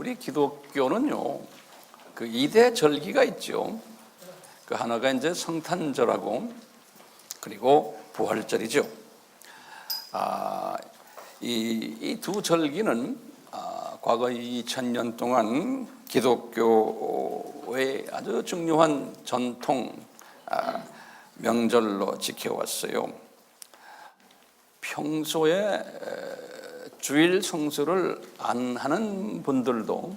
우리 기독교는요, 그 2대 절기가 있죠. 그 하나가 이제 성탄절하고 그리고 부활절이죠. 이 두 절기는 과거 2000년 동안 기독교의 아주 중요한 전통 명절로 지켜왔어요. 평소에 주일 성수를 안 하는 분들도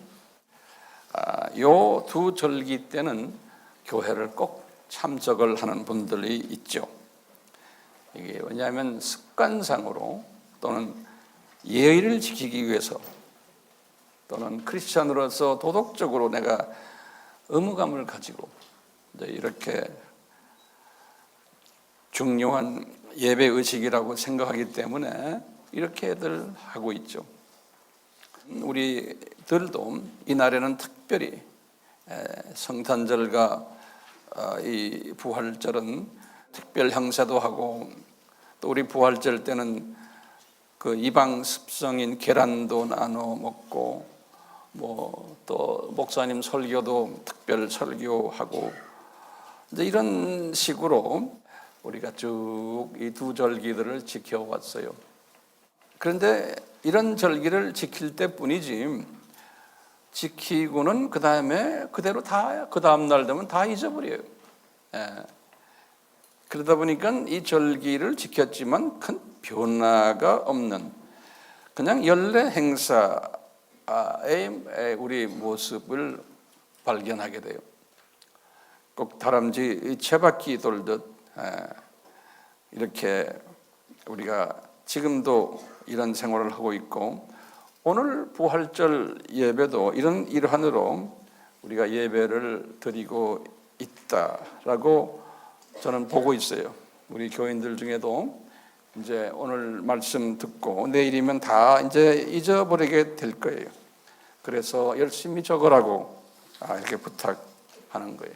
요 두 절기 때는 교회를 꼭 참석을 하는 분들이 있죠. 이게 왜냐하면 습관상으로 또는 예의를 지키기 위해서 또는 크리스찬으로서 도덕적으로 내가 의무감을 가지고 이제 이렇게 중요한 예배 의식이라고 생각하기 때문에 이렇게들 하고 있죠. 우리들도 이날에는 특별히 성탄절과 이 부활절은 특별 행사도 하고, 또 우리 부활절 때는 그 이방 습성인 계란도 나눠 먹고, 또 목사님 설교도 특별 설교하고, 이제 이런 식으로 우리가 쭉 이 두 절기들을 지켜왔어요. 그런데 이런 절기를 지킬 때뿐이지, 지키고는 그 다음에 그대로 다 그 다음 날 되면 다 잊어버려요. 그러다 보니까 이 절기를 지켰지만 큰 변화가 없는 그냥 연례 행사의 우리 모습을 발견하게 돼요. 꼭 다람쥐 채바퀴 돌듯 이렇게 우리가 지금도 이런 생활을 하고 있고, 오늘 부활절 예배도 이런 일환으로 우리가 예배를 드리고 있다라고 저는 보고 있어요. 우리 교인들 중에도 이제 오늘 말씀 듣고 내일이면 다 이제 잊어버리게 될 거예요. 그래서 열심히 적으라고 이렇게 부탁하는 거예요.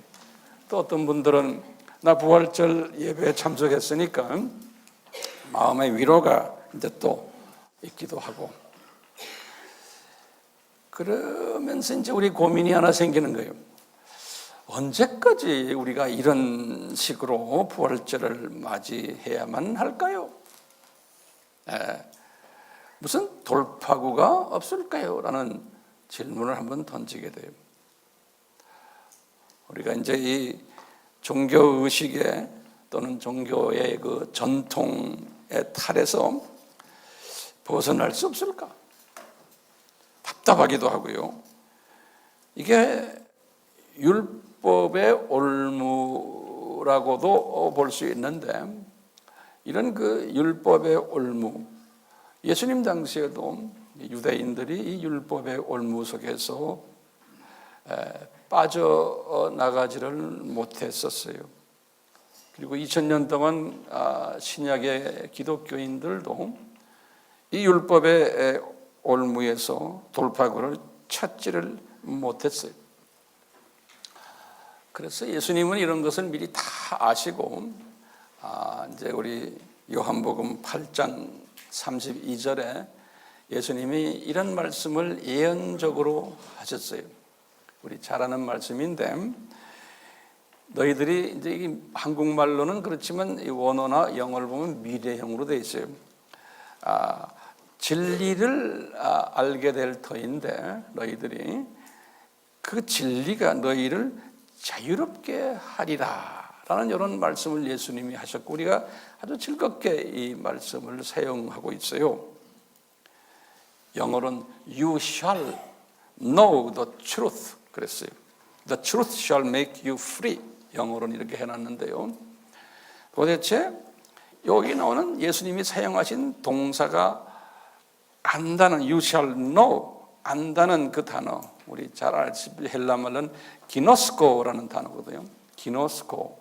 또 어떤 분들은 나 부활절 예배에 참석했으니까 마음의 위로가 이제 또 있기도 하고, 그러면서 이제 우리 고민이 하나 생기는 거예요. 언제까지 우리가 이런 식으로 부활절을 맞이해야만 할까요? 무슨 돌파구가 없을까요? 라는 질문을 한번 던지게 돼요. 우리가 이제 이 종교의식에 또는 종교의 그 전통의 탈에서 벗어날 수 없을까? 답답하기도 하고요. 이게 율법의 올무라고도 볼 수 있는데, 이런 그 율법의 올무, 예수님 당시에도 유대인들이 이 율법의 올무 속에서 빠져나가지를 못했었어요. 그리고 2000년 동안 신약의 기독교인들도 이 율법의 올무에서 돌파구를 찾지를 못했어요. 그래서 예수님은 이런 것을 미리 다 아시고, 이제 우리 요한복음 8장 32절에 예수님이 이런 말씀을 예언적으로 하셨어요. 우리 잘 아는 말씀인데, 너희들이 이제 이 한국말로는 그렇지만 이 원어나 영어를 보면 미래형으로 되어 있어요. 진리를 알게 될 터인데 너희들이 그 진리가 너희를 자유롭게 하리라 라는 이런 말씀을 예수님이 하셨고, 우리가 아주 즐겁게 이 말씀을 사용하고 있어요. 영어로는 You shall know the truth 그랬어요. The truth shall make you free. 영어로는 이렇게 해놨는데요. 도대체 여기 나오는 예수님이 사용하신 동사가 안다는 You shall know, 안다는 그 단어, 우리 잘 알다시피 헬라말은 기노스코라는 단어거든요. 기노스코.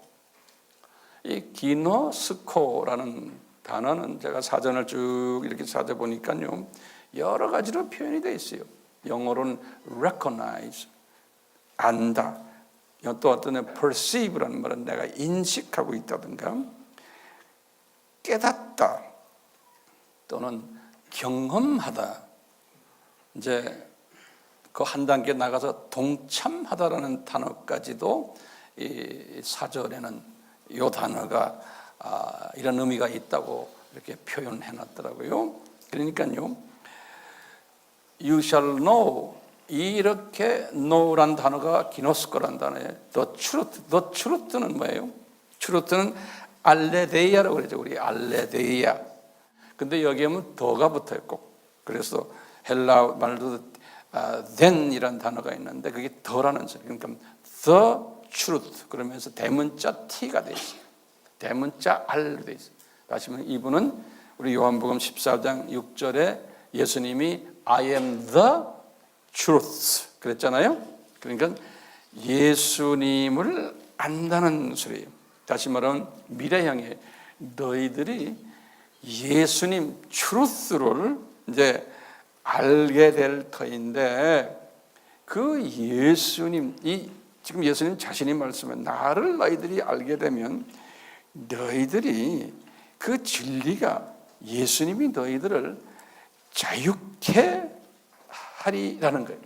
이 기노스코라는 단어는 제가 사전을 쭉 이렇게 찾아보니까요, 여러 가지로 표현이 되어 있어요. 영어로는 recognize, 안다. 또 어떤 perceive라는 말은 내가 인식하고 있다든가, 깨닫다 또는 경험하다. 이제 그 한 단계 나가서 동참하다라는 단어까지도 이 사절에는 이 단어가 이런 의미가 있다고 이렇게 표현해 놨더라고요. 그러니까요, you shall know, 이렇게 know란 단어가 기노스코란 단어예요. the truth는 뭐예요? truth는 알레데이아라고 그러죠. 우리 알레데이아. 근데 여기에 하면 더가 붙어요, 꼭. 그래서 헬라 말도 then이라는 단어가 있는데 그게 더라는 소리. 그러니까 the truth 그러면서 대문자 t가 돼 있어요. 대문자 r로 돼 있어요. 다시 말하면 이분은 우리 요한복음 14장 6절에 예수님이 I am the truth 그랬잖아요. 그러니까 예수님을 안다는 소리예요. 다시 말하면 미래형에 너희들이 예수님 truth를 이제 알게 될 터인데, 그 예수님, 지금 예수님 자신이 말씀해 나를 너희들이 알게 되면 너희들이 그 진리가 예수님이 너희들을 자유케 하리라는 거예요.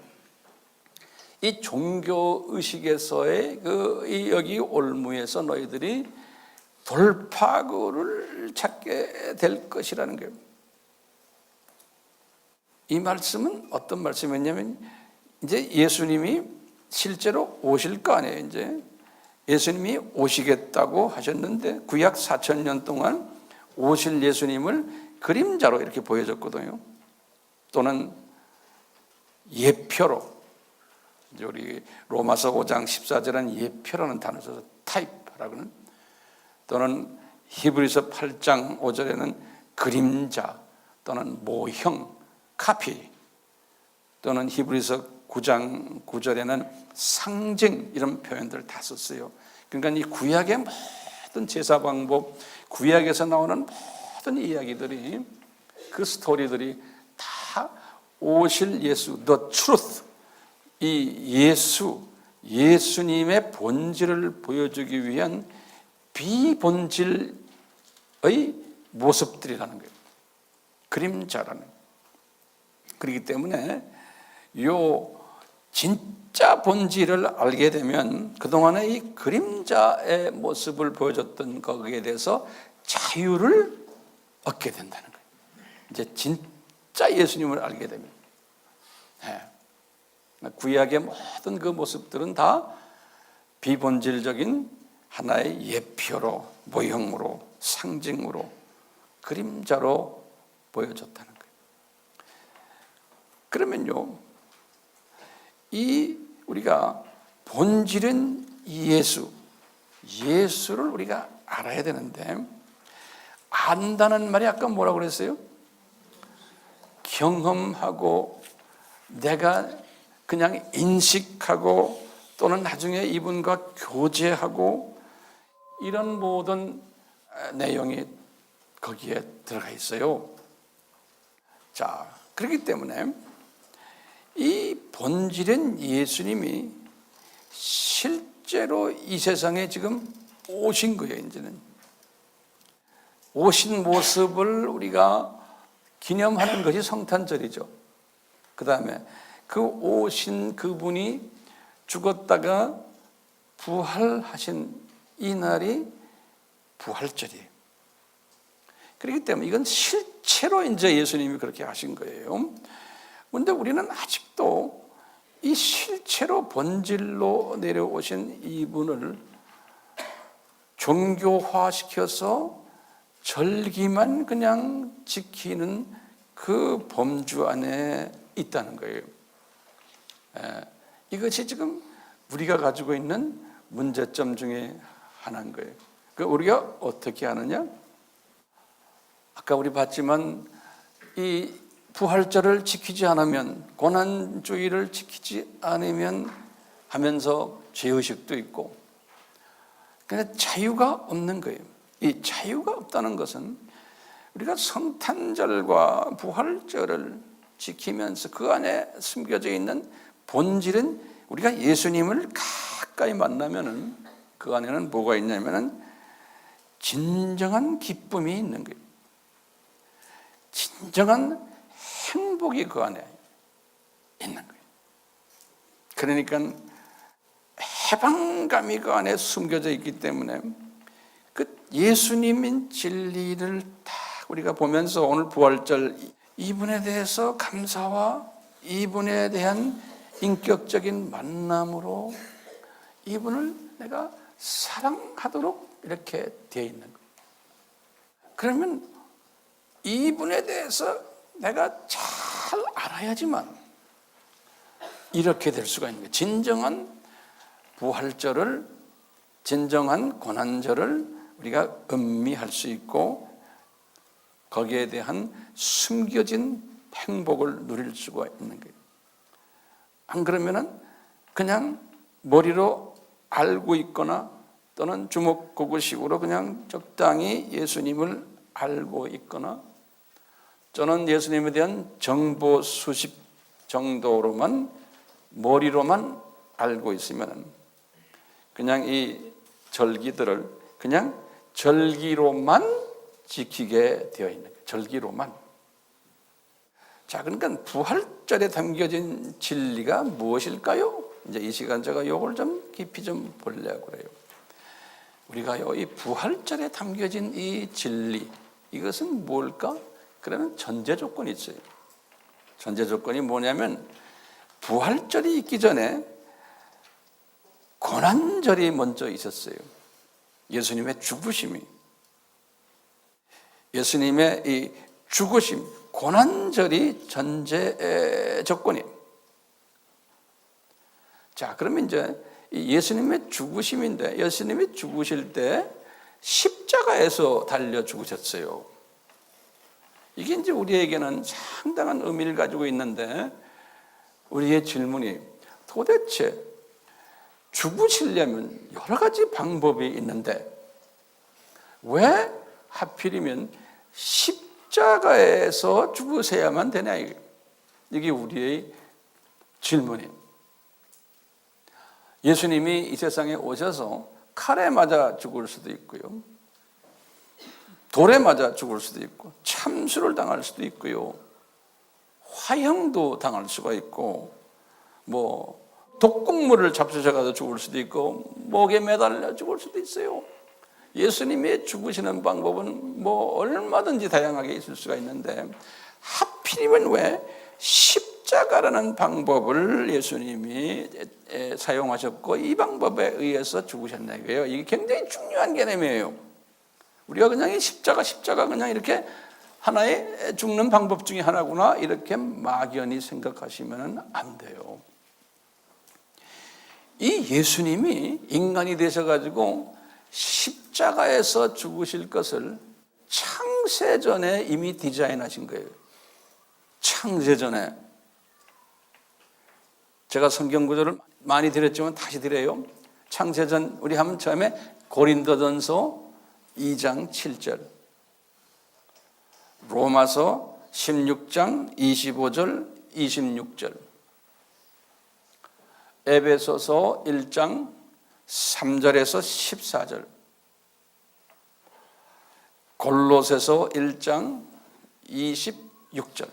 이 종교 의식에서의 여기 올무에서 너희들이 돌파구를 찾게 될 것이라는 거예요. 이 말씀은 어떤 말씀이었냐면, 이제 예수님이 실제로 오실 거 아니에요. 이제 예수님이 오시겠다고 하셨는데 구약 4,000년 동안 오실 예수님을 그림자로 이렇게 보여줬거든요. 또는 예표로, 이제 우리 로마서 5장 14절은 예표라는 단어 써서 타입이라고는, 또는 히브리서 8장 5절에는 그림자 또는 모형, 카피, 또는 히브리서 9장 9절에는 상징, 이런 표현들을 다 썼어요. 그러니까 이 구약의 모든 제사 방법, 구약에서 나오는 모든 이야기들이, 그 스토리들이 다 오실 예수, the truth, 이 예수님의 본질을 보여주기 위한 비본질의 모습들이라는 거예요. 그림자라는 거예요. 그렇기 때문에 요 진짜 본질을 알게 되면 그동안의 이 그림자의 모습을 보여줬던 거기에 대해서 자유를 얻게 된다는 거예요. 이제 진짜 예수님을 알게 되면. 구약의 모든 그 모습들은 다 비본질적인 하나의 예표로, 모형으로, 상징으로, 그림자로 보여줬다는 거예요. 그러면요, 우리가 본질은 예수를 우리가 알아야 되는데, 안다는 말이 아까 뭐라고 그랬어요? 경험하고 내가 그냥 인식하고 또는 나중에 이분과 교제하고, 이런 모든 내용이 거기에 들어가 있어요. 자, 그렇기 때문에 이 본질은 예수님이 실제로 이 세상에 지금 오신 거예요. 이제는 오신 모습을 우리가 기념하는 것이 성탄절이죠. 그 다음에 그 오신 그분이 죽었다가 부활하신 이 날이 부활절이에요. 그렇기 때문에 이건 실제로 이제 예수님이 그렇게 하신 거예요. 그런데 우리는 아직도 이 실제로 본질로 내려오신 이분을 종교화시켜서 절기만 그냥 지키는 그 범주 안에 있다는 거예요. 이것이 지금 우리가 가지고 있는 문제점 중에 하나인 거예요. 우리가 어떻게 하느냐? 아까 우리 봤지만 이 부활절을 지키지 않으면, 고난주의를 지키지 않으면 하면서 죄의식도 있고, 그러니까 자유가 없는 거예요. 이 자유가 없다는 것은 우리가 성탄절과 부활절을 지키면서 그 안에 숨겨져 있는 본질은, 우리가 예수님을 가까이 만나면은 그 안에는 뭐가 있냐면은 진정한 기쁨이 있는 거예요. 진정한 행복이 그 안에 있는 거예요. 그러니까 해방감이 그 안에 숨겨져 있기 때문에 그 예수님인 진리를 딱 우리가 보면서 오늘 부활절 이분에 대해서 감사와 이분에 대한 인격적인 만남으로 이분을 내가 사랑하도록 이렇게 되어 있는 거예요. 그러면 이분에 대해서 내가 잘 알아야지만 이렇게 될 수가 있는 거예요. 진정한 부활절을, 진정한 고난절을 우리가 음미할 수 있고 거기에 대한 숨겨진 행복을 누릴 수가 있는 거예요. 안 그러면은 그냥 머리로 알고 있거나 또는 주먹구구식으로 그냥 적당히 예수님을 알고 있거나 저는 예수님에 대한 정보 수집 정도로만 머리로만 알고 있으면 그냥 이 절기들을 그냥 절기로만 지키게 되어 있는 거예요. 절기로만. 자, 그러니까 부활절에 담겨진 진리가 무엇일까요? 이제 이 시간 제가 이걸 좀 깊이 좀 보려고 그래요. 우리가요, 이 부활절에 담겨진 이 진리, 이것은 뭘까? 그러면 전제 조건이 있어요. 전제 조건이 뭐냐면 부활절이 있기 전에 고난절이 먼저 있었어요. 예수님의 죽으심이. 예수님의 이 죽으심, 고난절이 전제 조건이에요. 자, 그러면 이제 예수님의 죽으심인데 예수님이 죽으실 때 십자가에서 달려 죽으셨어요. 이게 이제 우리에게는 상당한 의미를 가지고 있는데 우리의 질문이 도대체 죽으시려면 여러 가지 방법이 있는데 왜 하필이면 십자가에서 죽으셔야만 되냐, 이게 우리의 질문이에요. 예수님이 이 세상에 오셔서 칼에 맞아 죽을 수도 있고요, 돌에 맞아 죽을 수도 있고, 참수를 당할 수도 있고요, 화형도 당할 수가 있고, 독극물을 잡수셔가지고 죽을 수도 있고, 목에 매달려 죽을 수도 있어요. 예수님이 죽으시는 방법은 얼마든지 다양하게 있을 수가 있는데 하필이면 왜 십자가라는 방법을 예수님이 사용하셨고 이 방법에 의해서 죽으셨나 이거예요. 이게 굉장히 중요한 개념이에요. 우리가 그냥 이 십자가 그냥 이렇게 하나의 죽는 방법 중에 하나구나 이렇게 막연히 생각하시면 안 돼요. 이 예수님이 인간이 되셔가지고 십자가에서 죽으실 것을 창세전에 이미 디자인하신 거예요. 창세전에. 제가 성경 구절을 많이 드렸지만 다시 드려요. 창세전 우리 한번 처음에 고린도전서 2장 7절, 로마서 16장 25절 26절, 에베소서 1장 3절에서 14절, 골로새서 1장 26절,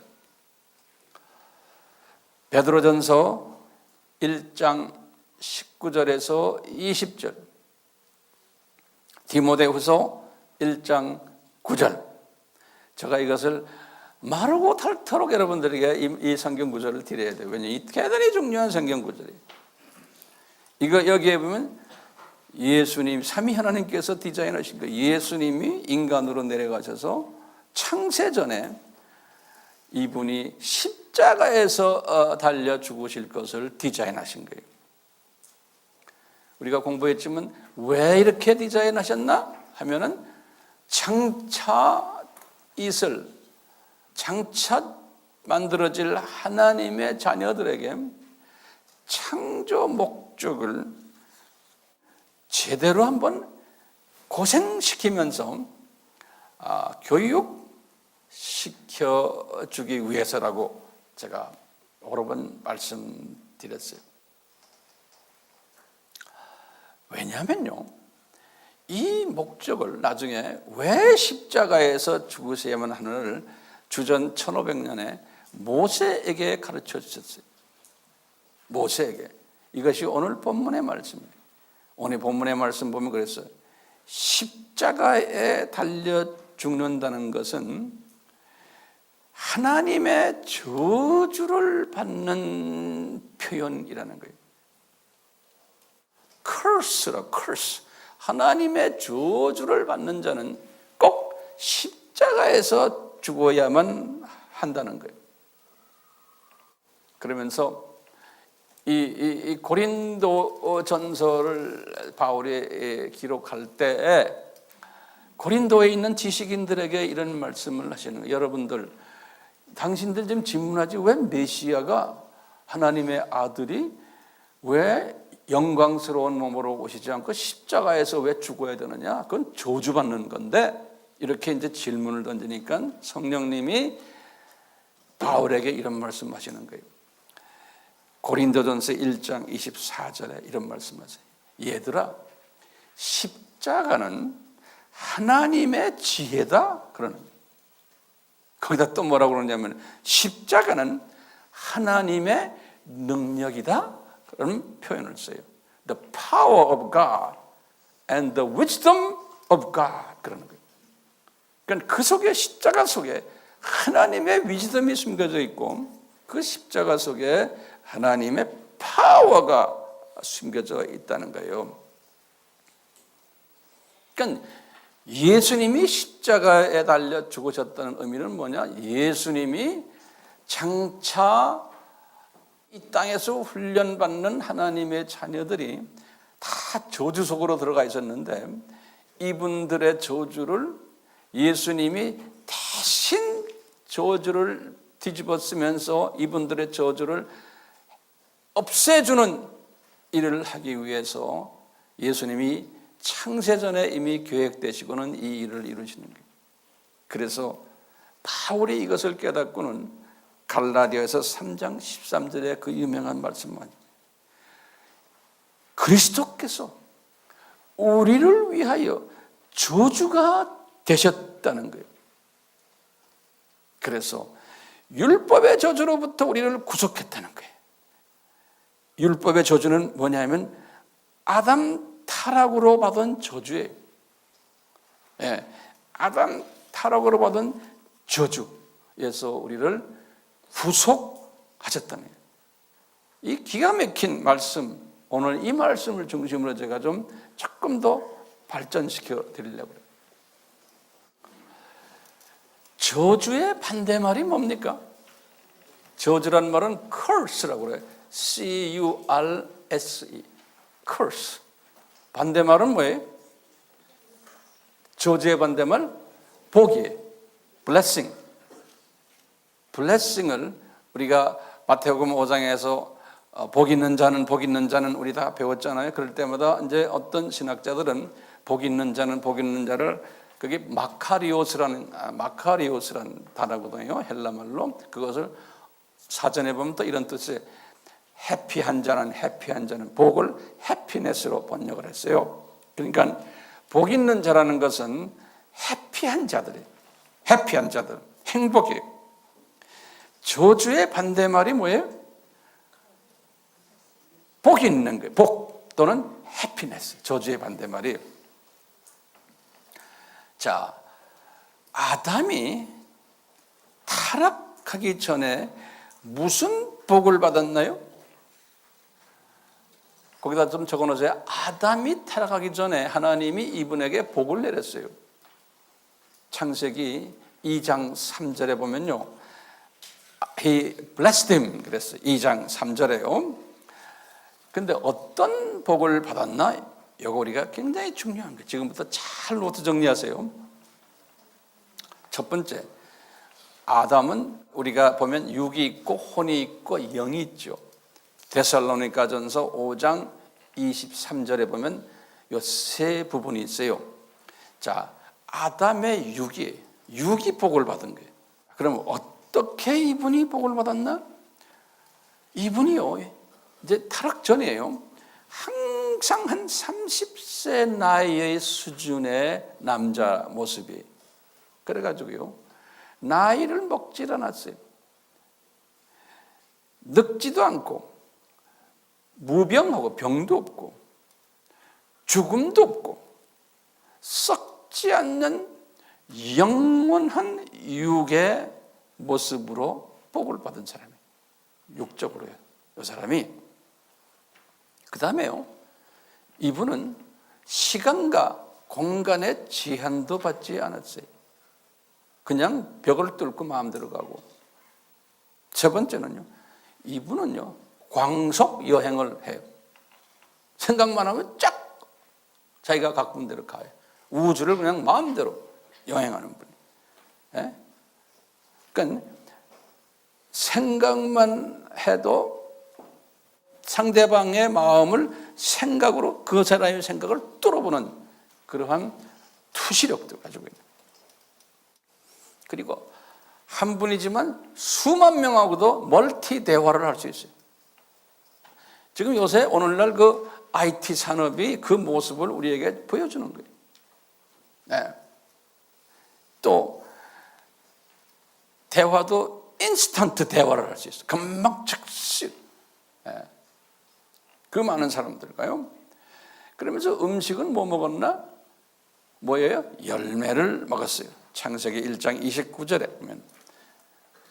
베드로전서 1장 19절에서 20절, 디모데후서 1장 9절. 제가 이것을 마르고 닳도록 여러분들에게 이 성경 구절을 드려야 돼요. 왜냐하면 이 대단히 중요한 성경 구절이에요. 이거 여기에 보면 예수님, 삼위 하나님께서 디자인하신 거예요. 예수님이 인간으로 내려가셔서 창세전에 이분이 십자가에서 달려 죽으실 것을 디자인하신 거예요. 우리가 공부했지만 왜 이렇게 디자인하셨나 하면은 장차 만들어질 하나님의 자녀들에게 창조 목적을 제대로 한번 고생시키면서 교육시켜주기 위해서라고 제가 여러 번 말씀드렸어요. 왜냐하면요, 이 목적을 나중에 왜 십자가에서 죽으셔야만 하는를 주전 1500년에 모세에게 가르쳐 주셨어요. 모세에게. 이것이 오늘 본문의 말씀이에요. 오늘 본문의 말씀 보면 그랬어요. 십자가에 달려 죽는다는 것은 하나님의 저주를 받는 표현이라는 거예요. curse라, curse. 하나님의 저주를 받는 자는 꼭 십자가에서 죽어야만 한다는 거예요. 그러면서 이 고린도 전서를 바울이 기록할 때 고린도에 있는 지식인들에게 이런 말씀을 하시는 거예요. 여러분들, 당신들 좀 질문하지, 왜 메시아가 하나님의 아들이 왜 영광스러운 몸으로 오시지 않고 십자가에서 왜 죽어야 되느냐? 그건 저주받는 건데, 이렇게 이제 질문을 던지니까 성령님이 바울에게 이런 말씀하시는 거예요. 고린도전서 1장 24절에 이런 말씀하세요. 얘들아, 십자가는 하나님의 지혜다 그러는 거예요. 거기다 또 뭐라고 그러냐면 십자가는 하나님의 능력이다 그런 표현을 써요. The power of God and the wisdom of God 그러는 거예요. 그러니까 그 속에, 십자가 속에 하나님의 위즈덤이 숨겨져 있고 그 십자가 속에 하나님의 파워가 숨겨져 있다는 거예요. 그러니까 예수님이 십자가에 달려 죽으셨다는 의미는 뭐냐? 예수님이 장차 이 땅에서 훈련받는 하나님의 자녀들이 다 저주 속으로 들어가 있었는데 이분들의 저주를 예수님이 대신 저주를 뒤집어 쓰면서 이분들의 저주를 없애주는 일을 하기 위해서 예수님이 창세전에 이미 계획되시고는 이 일을 이루시는 거예요. 그래서 바울이 이것을 깨닫고는 갈라디아서 3장 13절에 그 유명한 말씀만, 그리스도께서 우리를 위하여 저주가 되셨다는 거예요. 그래서 율법의 저주로부터 우리를 구속했다는 거예요. 율법의 저주는 뭐냐면 아담 타락으로 받은 저주예요. 예, 아담 타락으로 받은 저주에서 우리를 구속하셨다는 거예요. 이 기가 막힌 말씀, 오늘 이 말씀을 중심으로 제가 조금 더 발전시켜 드리려고 해요. 저주의 반대말이 뭡니까? 저주란 말은 curse라고 그래요. C-U-R-S-E, curse. 반대말은 뭐예요? 저주의 반대말 복이에요. blessing. blessing을 우리가 마태복음 5장에서 복 있는 자는 우리 다 배웠잖아요. 그럴 때마다 이제 어떤 신학자들은 복 있는 자를 그게 마카리오스라는 단어거든요. 헬라말로. 그것을 사전에 보면 또 이런 뜻이에요. 해피한 자는 복을 해피네스로 번역을 했어요. 그러니까 복 있는 자라는 것은 해피한 자들이에요. 해피한 자들, 행복이에요. 저주의 반대말이 뭐예요? 복이 있는 거예요. 복 또는 해피네스. 저주의 반대말이에요. 자, 아담이 타락하기 전에 무슨 복을 받았나요? 거기다 좀 적어놓으세요. 아담이 타락하기 전에 하나님이 이분에게 복을 내렸어요. 창세기 2장 3절에 보면요, He blessed him 그랬어요. 2장 3절에요. 근데 어떤 복을 받았나? 이거 우리가 굉장히 중요한 거예요. 지금부터 잘 노트 정리하세요. 첫 번째, 아담은 우리가 보면 육이 있고 혼이 있고 영이 있죠. 데살로니가전서 5장 23절에 보면 이 세 부분이 있어요. 자, 아담의 육이 복을 받은 거예요. 그럼 어떻게 이분이 복을 받았나? 이분이요, 이제 타락 전이에요. 항상 한 30세 나이의 수준의 남자 모습이. 그래가지고요, 나이를 먹질 않았어요. 늙지도 않고 무병하고 병도 없고 죽음도 없고 썩지 않는 영원한 육의 모습으로 복을 받은 사람이, 육적으로요. 이 사람이 그 다음에요, 이분은 시간과 공간의 제한도 받지 않았어요. 그냥 벽을 뚫고 마음대로 가고, 세 번째는요, 이분은요 광속 여행을 해요. 생각만 하면 쫙 자기가 가꾼 대로 가요. 우주를 그냥 마음대로 여행하는 분. 예? 그러니까 생각만 해도 상대방의 마음을 생각으로, 그 사람의 생각을 뚫어보는 그러한 투시력도 가지고 있는. 그리고 한 분이지만 수만 명하고도 멀티 대화를 할 수 있어요. 지금 요새 오늘날 그 IT 산업이 그 모습을 우리에게 보여주는 거예요. 네. 또 대화도 인스턴트 대화를 할 수 있어요. 금방 즉시. 네. 그 많은 사람들과요. 그러면서 음식은 뭐 먹었나? 뭐예요? 열매를 먹었어요. 창세기 1장 29절에 보면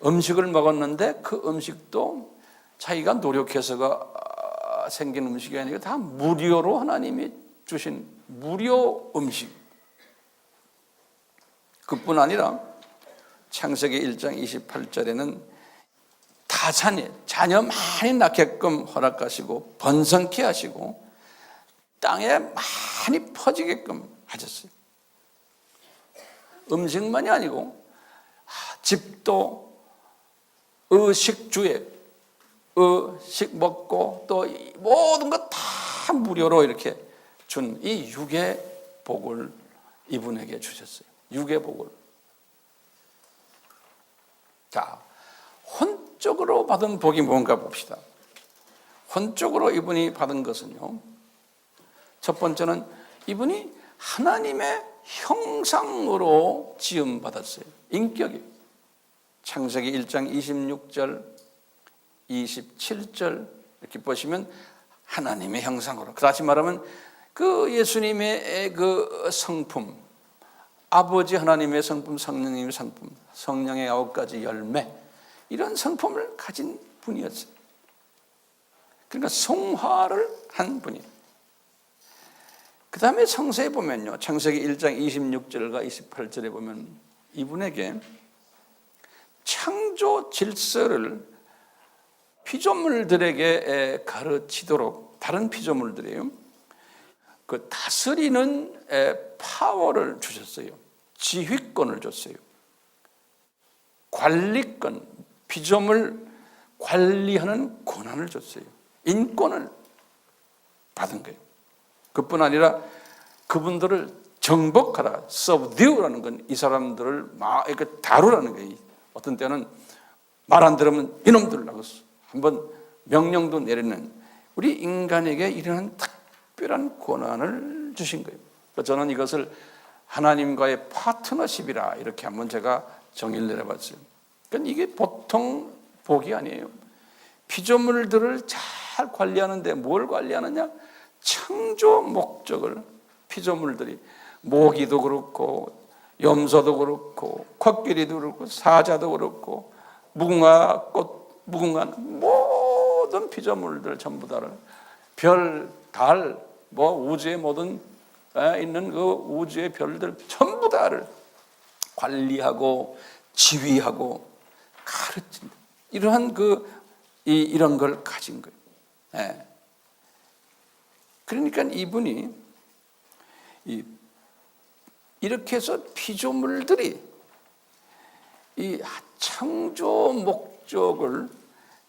음식을 먹었는데 그 음식도 자기가 노력해서가 생긴 음식이 아니고 다 무료로 하나님이 주신 무료 음식. 그뿐 아니라 창세기 1장 28절에는 다산이 자녀 많이 낳게끔 허락하시고 번성케 하시고 땅에 많이 퍼지게끔 하셨어요. 음식만이 아니고 집도 의식주에 의식 먹고 또 모든 것 다 무료로 이렇게 준 이 육의 복을 이분에게 주셨어요. 육의 복을. 자, 혼적으로 받은 복이 뭔가 봅시다. 혼적으로 이분이 받은 것은요, 첫 번째는 이분이 하나님의 형상으로 지음받았어요. 인격이. 창세기 1장 26절, 27절 이렇게 보시면 하나님의 형상으로, 다시 말하면 그 예수님의 그 성품, 아버지 하나님의 성품, 성령님의 성품, 성령의 9가지 열매, 이런 성품을 가진 분이었어요. 그러니까 성화를 한 분이에요. 그 다음에 성서에 보면요, 창세기 1장 26절과 28절에 보면 이분에게 창조 질서를 피조물들에게 가르치도록, 다른 피조물들이에요, 그 다스리는 파워를 주셨어요. 지휘권을 줬어요. 관리권, 피조물 관리하는 권한을 줬어요. 인권을 받은 거예요. 그뿐 아니라 그분들을 정복하라, subdue라는 건 이 사람들을 막 이렇게 다루라는 거예요. 어떤 때는 말 안 들으면 이놈들라고 한번 명령도 내리는, 우리 인간에게 이러한 특별한 권한을 주신 거예요. 저는 이것을 하나님과의 파트너십이라 이렇게 한번 제가 정의를 내려봤어요. 그러니까 이게 보통 복이 아니에요. 피조물들을 잘 관리하는데 뭘 관리하느냐? 창조 목적을, 피조물들이 모기도 그렇고 염소도 그렇고 코끼리도 그렇고 사자도 그렇고 무궁화 꽃, 무궁화, 모든 피조물들 전부 다를, 별, 달, 뭐 우주의 모든 있는 그 우주의 별들 전부 다를 관리하고 지휘하고 가르친다. 이러한 이런 걸 가진 거예요. 네. 그러니까 이분이 이렇게 해서 피조물들이 이 창조 목적을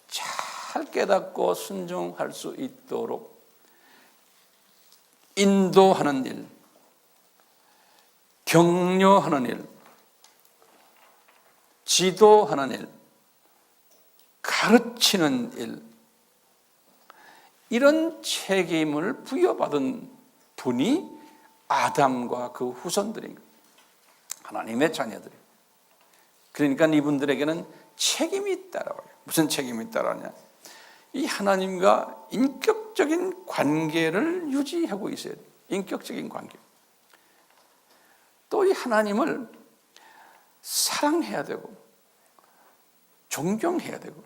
잘 깨닫고 순종할 수 있도록 인도하는 일, 격려하는 일, 지도하는 일, 가르치는 일, 이런 책임을 부여받은 분이 아담과 그 후손들인 거예요. 하나님의 자녀들이. 그러니까 이분들에게는 책임이 있다라고 해요. 무슨 책임이 있다라냐? 이 하나님과 인격적인 관계를 유지하고 있어야 돼요. 인격적인 관계. 또 이 하나님을 사랑해야 되고 존경해야 되고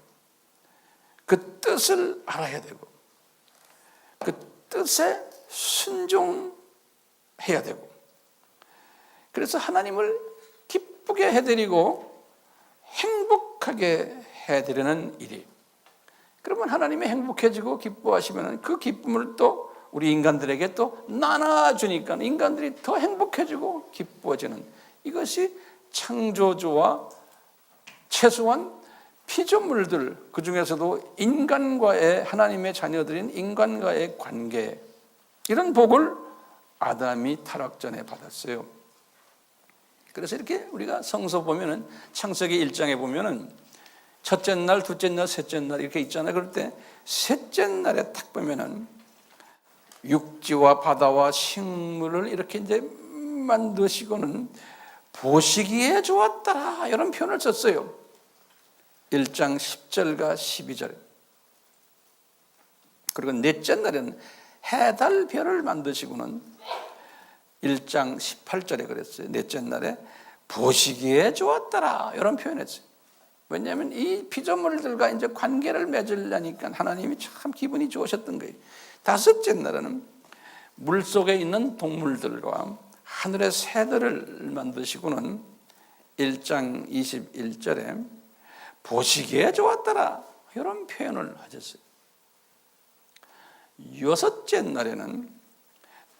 그 뜻을 알아야 되고 그 뜻에 순종해야 되고, 그래서 하나님을 기쁘게 해드리고 행복하게 해드리는 일이, 그러면 하나님이 행복해지고 기뻐하시면 그 기쁨을 또 우리 인간들에게 또 나눠주니까 인간들이 더 행복해지고 기뻐지는, 이것이 창조주와 최소한 피조물들, 그 중에서도 인간과의, 하나님의 자녀들인 인간과의 관계, 이런 복을 아담이 타락 전에 받았어요. 그래서 이렇게 우리가 성서 보면은, 창세기 1장에 보면은 첫째 날, 둘째 날, 셋째 날 이렇게 있잖아요. 그럴 때 셋째 날에 딱 보면은 육지와 바다와 식물을 이렇게 이제 만드시고는 보시기에 좋았더라, 이런 표현을 썼어요. 1장 10절과 12절. 그리고 넷째 날에는 해, 달, 별을 만드시고는 1장 18절에 그랬어요. 넷째 날에 보시기에 좋았더라, 이런 표현했어요. 왜냐하면 이 피조물들과 이제 관계를 맺으려니까 하나님이 참 기분이 좋으셨던 거예요. 다섯째 날에는 물속에 있는 동물들과 하늘의 새들을 만드시고는 1장 21절에 보시기에 좋았더라, 이런 표현을 하셨어요. 여섯째 날에는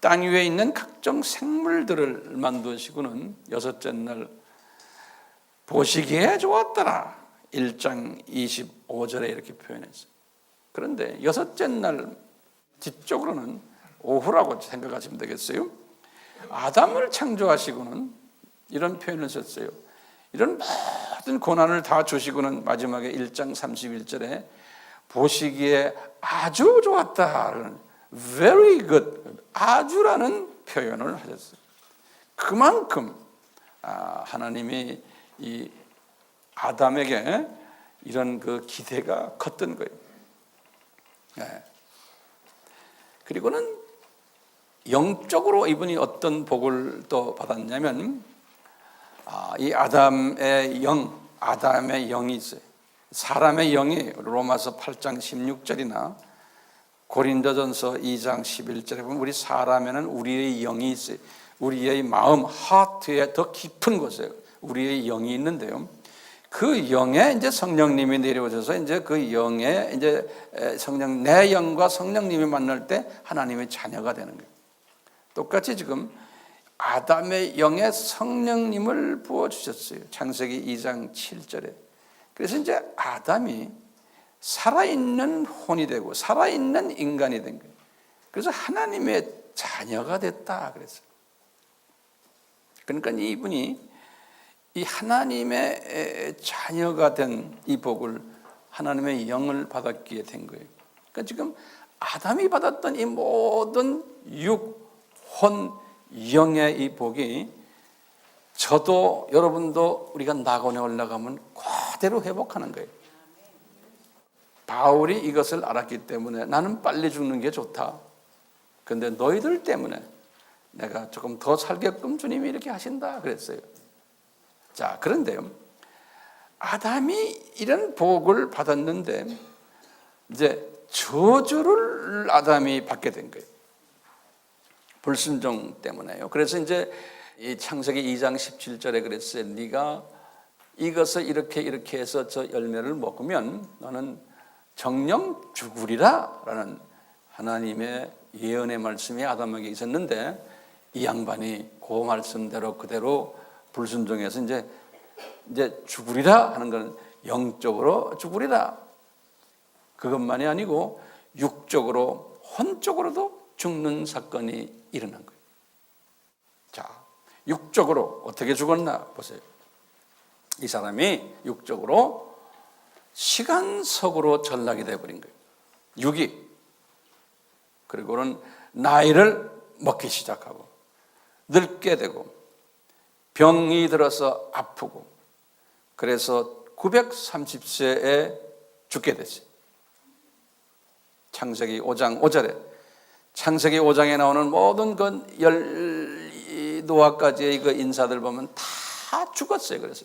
땅 위에 있는 각종 생물들을 만드시고는 여섯째 날 보시기에 좋았더라, 1장 25절에 이렇게 표현했어요. 그런데 여섯째 날 뒤쪽으로는 오후라고 생각하시면 되겠어요. 아담을 창조하시고는 이런 표현을 썼어요. 이런 모든 고난을 다 주시고는 마지막에 1장 31절에 보시기에 아주 좋았다, very good, 아주라는 표현을 하셨어요. 그만큼 하나님이 이 아담에게 이런 그 기대가 컸던 거예요. 네. 그리고는 영적으로 이분이 어떤 복을 또 받았냐면, 이 아담의 영이 있어요. 사람의 영이 로마서 8장 16절이나 고린도전서 2장 11절에 보면 우리 사람에는 우리의 영이 있어요. 우리의 마음, 하트의 더 깊은 곳에 우리의 영이 있는데요. 그 영에 이제 성령님이 내려오셔서 이제 그 영에 이제 내 영과 성령님이 만날 때 하나님의 자녀가 되는 거예요. 똑같이 지금 아담의 영에 성령님을 부어주셨어요. 창세기 2장 7절에. 그래서 이제 아담이 살아있는 혼이 되고 살아있는 인간이 된 거예요. 그래서 하나님의 자녀가 됐다 그랬어요. 그러니까 이분이 이 하나님의 자녀가 된 이 복을, 하나님의 영을 받았기에 된 거예요. 그러니까 지금 아담이 받았던 이 모든 육, 혼, 영의 이 복이 저도 여러분도 우리가 낙원에 올라가면 그대로 회복하는 거예요. 바울이 이것을 알았기 때문에 나는 빨리 죽는 게 좋다. 그런데 너희들 때문에 내가 조금 더 살게끔 주님이 이렇게 하신다 그랬어요. 자, 그런데요, 아담이 이런 복을 받았는데 이제 저주를 아담이 받게 된 거예요. 불순종 때문에요. 그래서 이제 이 창세기 2장 17절에 그랬어요. 네가 이것을 이렇게 해서 저 열매를 먹으면 너는 정령 죽으리라 라는 하나님의 예언의 말씀이 아담에게 있었는데, 이 양반이 그 말씀대로 그대로 불순종해서 이제 죽으리라 하는 건 영적으로 죽으리라, 그것만이 아니고 육적으로, 혼적으로도 죽는 사건이 일어난 거예요. 자, 육적으로 어떻게 죽었나 보세요. 이 사람이 육적으로 시간석으로 전락이 되어버린 거예요. 육이. 그리고는 나이를 먹기 시작하고 늙게 되고 병이 들어서 아프고, 그래서 930세에 죽게 됐어요. 창세기 5장 5절에 창세기 5장에 나오는 모든 노아까지의 그 인사들 보면 다 죽었어요. 그래서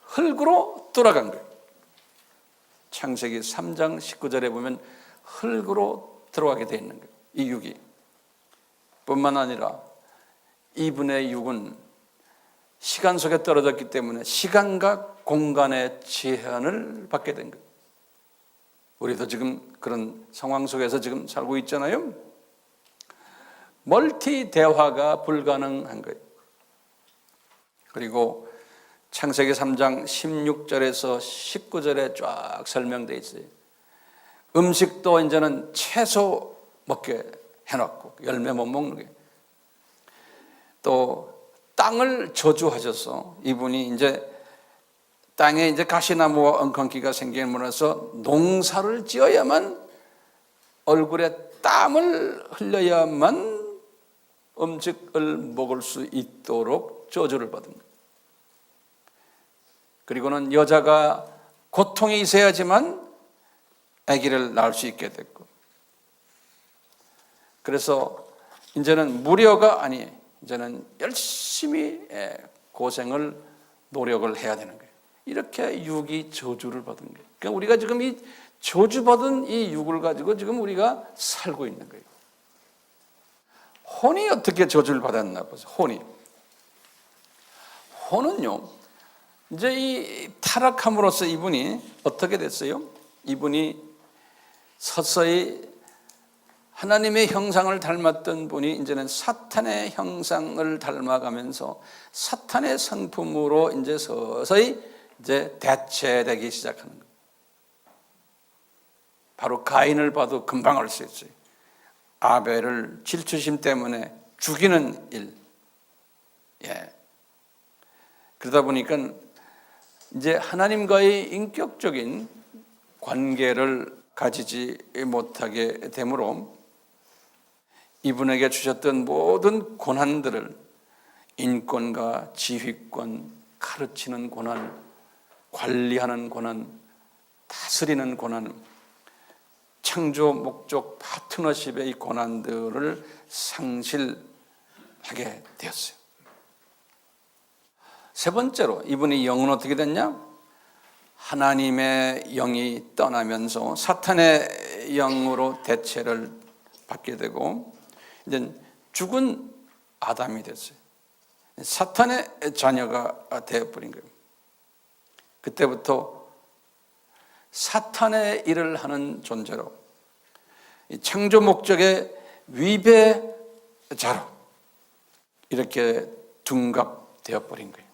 흙으로 돌아간 거예요. 창세기 3장 19절에 보면 흙으로 들어가게 되어 있는 거예요. 이 육이 뿐만 아니라 2분의 6은 시간 속에 떨어졌기 때문에 시간과 공간의 제한을 받게 된 거예요. 우리도 지금 그런 상황 속에서 지금 살고 있잖아요. 멀티 대화가 불가능한 거예요. 그리고 창세기 3장 16절에서 19절에 쫙 설명되어 있어요. 음식도 이제는 채소 먹게 해놨고 열매 못 먹는 게. 또 땅을 저주하셔서 이분이 이제 땅에 이제 가시나무와 엉겅퀴가 생기면서 농사를 지어야만 얼굴에 땀을 흘려야만 음식을 먹을 수 있도록 저주를 받은 거예요. 그리고는 여자가 고통이 있어야지만 아기를 낳을 수 있게 됐고, 그래서 이제는 무료가 아니에요. 이제는 열심히 고생을 노력을 해야 되는 거예요. 이렇게 육이 저주를 받은 거예요. 그러니까 우리가 지금 이 저주받은 이 육을 가지고 지금 우리가 살고 있는 거예요. 혼이 어떻게 저주를 받았나 보세요. 혼은요, 이제 이 타락함으로써 이분이 어떻게 됐어요? 이분이 서서히 하나님의 형상을 닮았던 분이 이제는 사탄의 형상을 닮아가면서 사탄의 성품으로 이제 서서히 이제 대체되기 시작하는 거예요. 바로 가인을 봐도 금방 알 수 있어요. 아벨을 질투심 때문에 죽이는 일. 그러다 보니까 이제 하나님과의 인격적인 관계를 가지지 못하게 되므로 이분에게 주셨던 모든 권한들을, 인권과 지휘권, 가르치는 권한, 관리하는 권한, 다스리는 권한, 창조 목적 파트너십의 이 권한들을 상실하게 되었어요. 세 번째로 이분의 영은 어떻게 됐냐? 하나님의 영이 떠나면서 사탄의 영으로 대체를 받게 되고 이제 죽은 아담이 됐어요. 사탄의 자녀가 되어버린 거예요. 그때부터 사탄의 일을 하는 존재로, 창조 목적의 위배자로 이렇게 둔갑되어버린 거예요.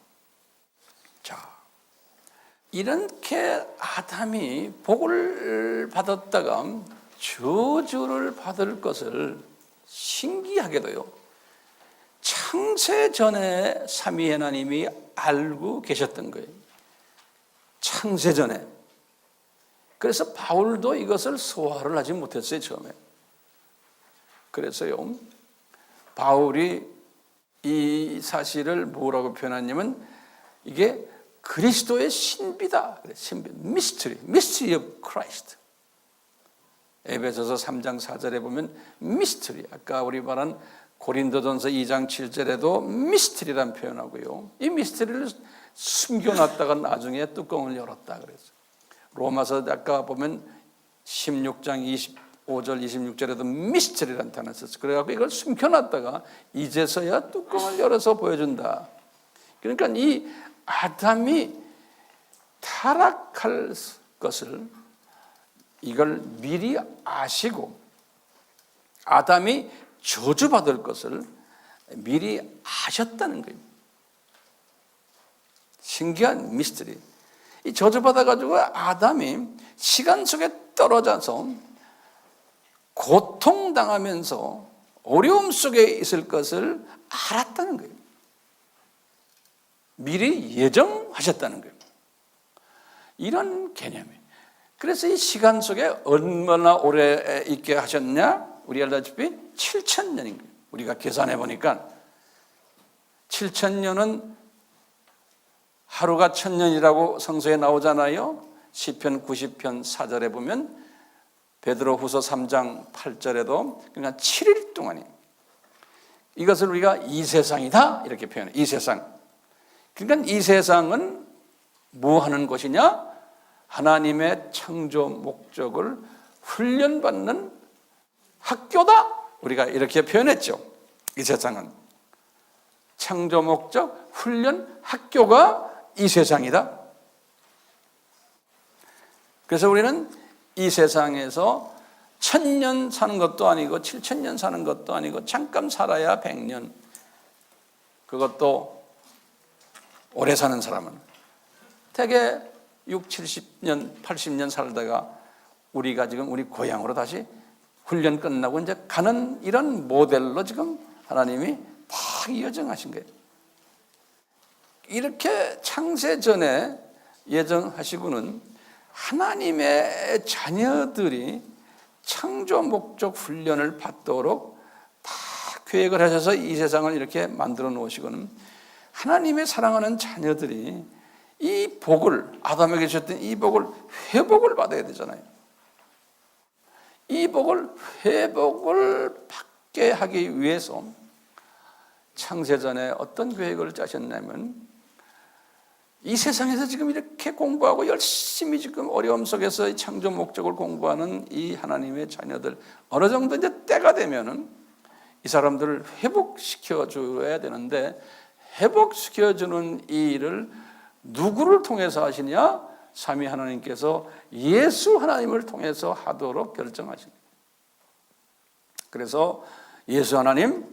자, 이렇게 아담이 복을 받았다가 저주를 받을 것을 신기하게도요, 창세 전에 삼위 하나님이 알고 계셨던 거예요. 창세 전에. 그래서 바울도 이것을 소화를 하지 못했어요, 처음에. 그래서요, 바울이 이 사실을 뭐라고 표현하냐면 이게 그리스도의 신비다. 신비, mystery of Christ. 에베소서 3장 4절에 보면 mystery, 아까 우리 말한 고린도전서 2장 7절에도 mystery란 표현하고요. 이 mystery를 숨겨놨다가 나중에 뚜껑을 열었다 그랬어요. 로마서 아까 보면 16장 25절 26절에도 mystery란 단어 썼어요. 그래갖고 이걸 숨겨놨다가 이제서야 뚜껑을 열어서 보여준다. 그러니까 이 아담이 타락할 것을 이걸 미리 아시고 아담이 저주받을 것을 미리 아셨다는 거예요. 신기한 미스터리. 이 저주받아가지고 아담이 시간 속에 떨어져서 고통당하면서 어려움 속에 있을 것을 알았다는 거예요. 미리 예정하셨다는 거예요. 이런 개념이에요. 그래서 이 시간 속에 얼마나 오래 있게 하셨냐? 우리 알다시피 7,000년인 거예요. 우리가 계산해 보니까 7,000년은 하루가 1,000년이라고 성서에 나오잖아요. 시편 90편 4절에 보면 베드로후서 3장 8절에도 그러니까 7일 동안이 이것을 우리가 이 세상이다 이렇게 표현해요. 이 세상. 그러니까 이 세상은 뭐 하는 곳이냐? 하나님의 창조 목적을 훈련받는 학교다. 우리가 이렇게 표현했죠. 이 세상은 창조 목적 훈련 학교가 이 세상이다. 그래서 우리는 이 세상에서 1000년 사는 것도 아니고 7000년 사는 것도 아니고 잠깐 살아야 100년, 그것도 오래 사는 사람은 대개 6, 70년, 80년 살다가 우리가 지금 우리 고향으로 다시 훈련 끝나고 이제 가는 이런 모델로 지금 하나님이 다 예정하신 거예요. 이렇게 창세 전에 예정하시고는 하나님의 자녀들이 창조 목적 훈련을 받도록 다 계획을 하셔서 이 세상을 이렇게 만들어 놓으시고는 하나님의 사랑하는 자녀들이 이 복을, 아담에게 주셨던 이 복을 회복을 받아야 되잖아요. 이 복을 회복을 받게 하기 위해서 창세전에 어떤 계획을 짜셨냐면 이 세상에서 지금 이렇게 공부하고 열심히 지금 어려움 속에서 창조 목적을 공부하는 이 하나님의 자녀들, 어느 정도 이제 때가 되면은 이 사람들을 회복시켜 줘야 되는데, 회복시켜 주는 이 일을 누구를 통해서 하시냐? 삼위 하나님께서 예수 하나님을 통해서 하도록 결정하신 거예요. 그래서 예수 하나님,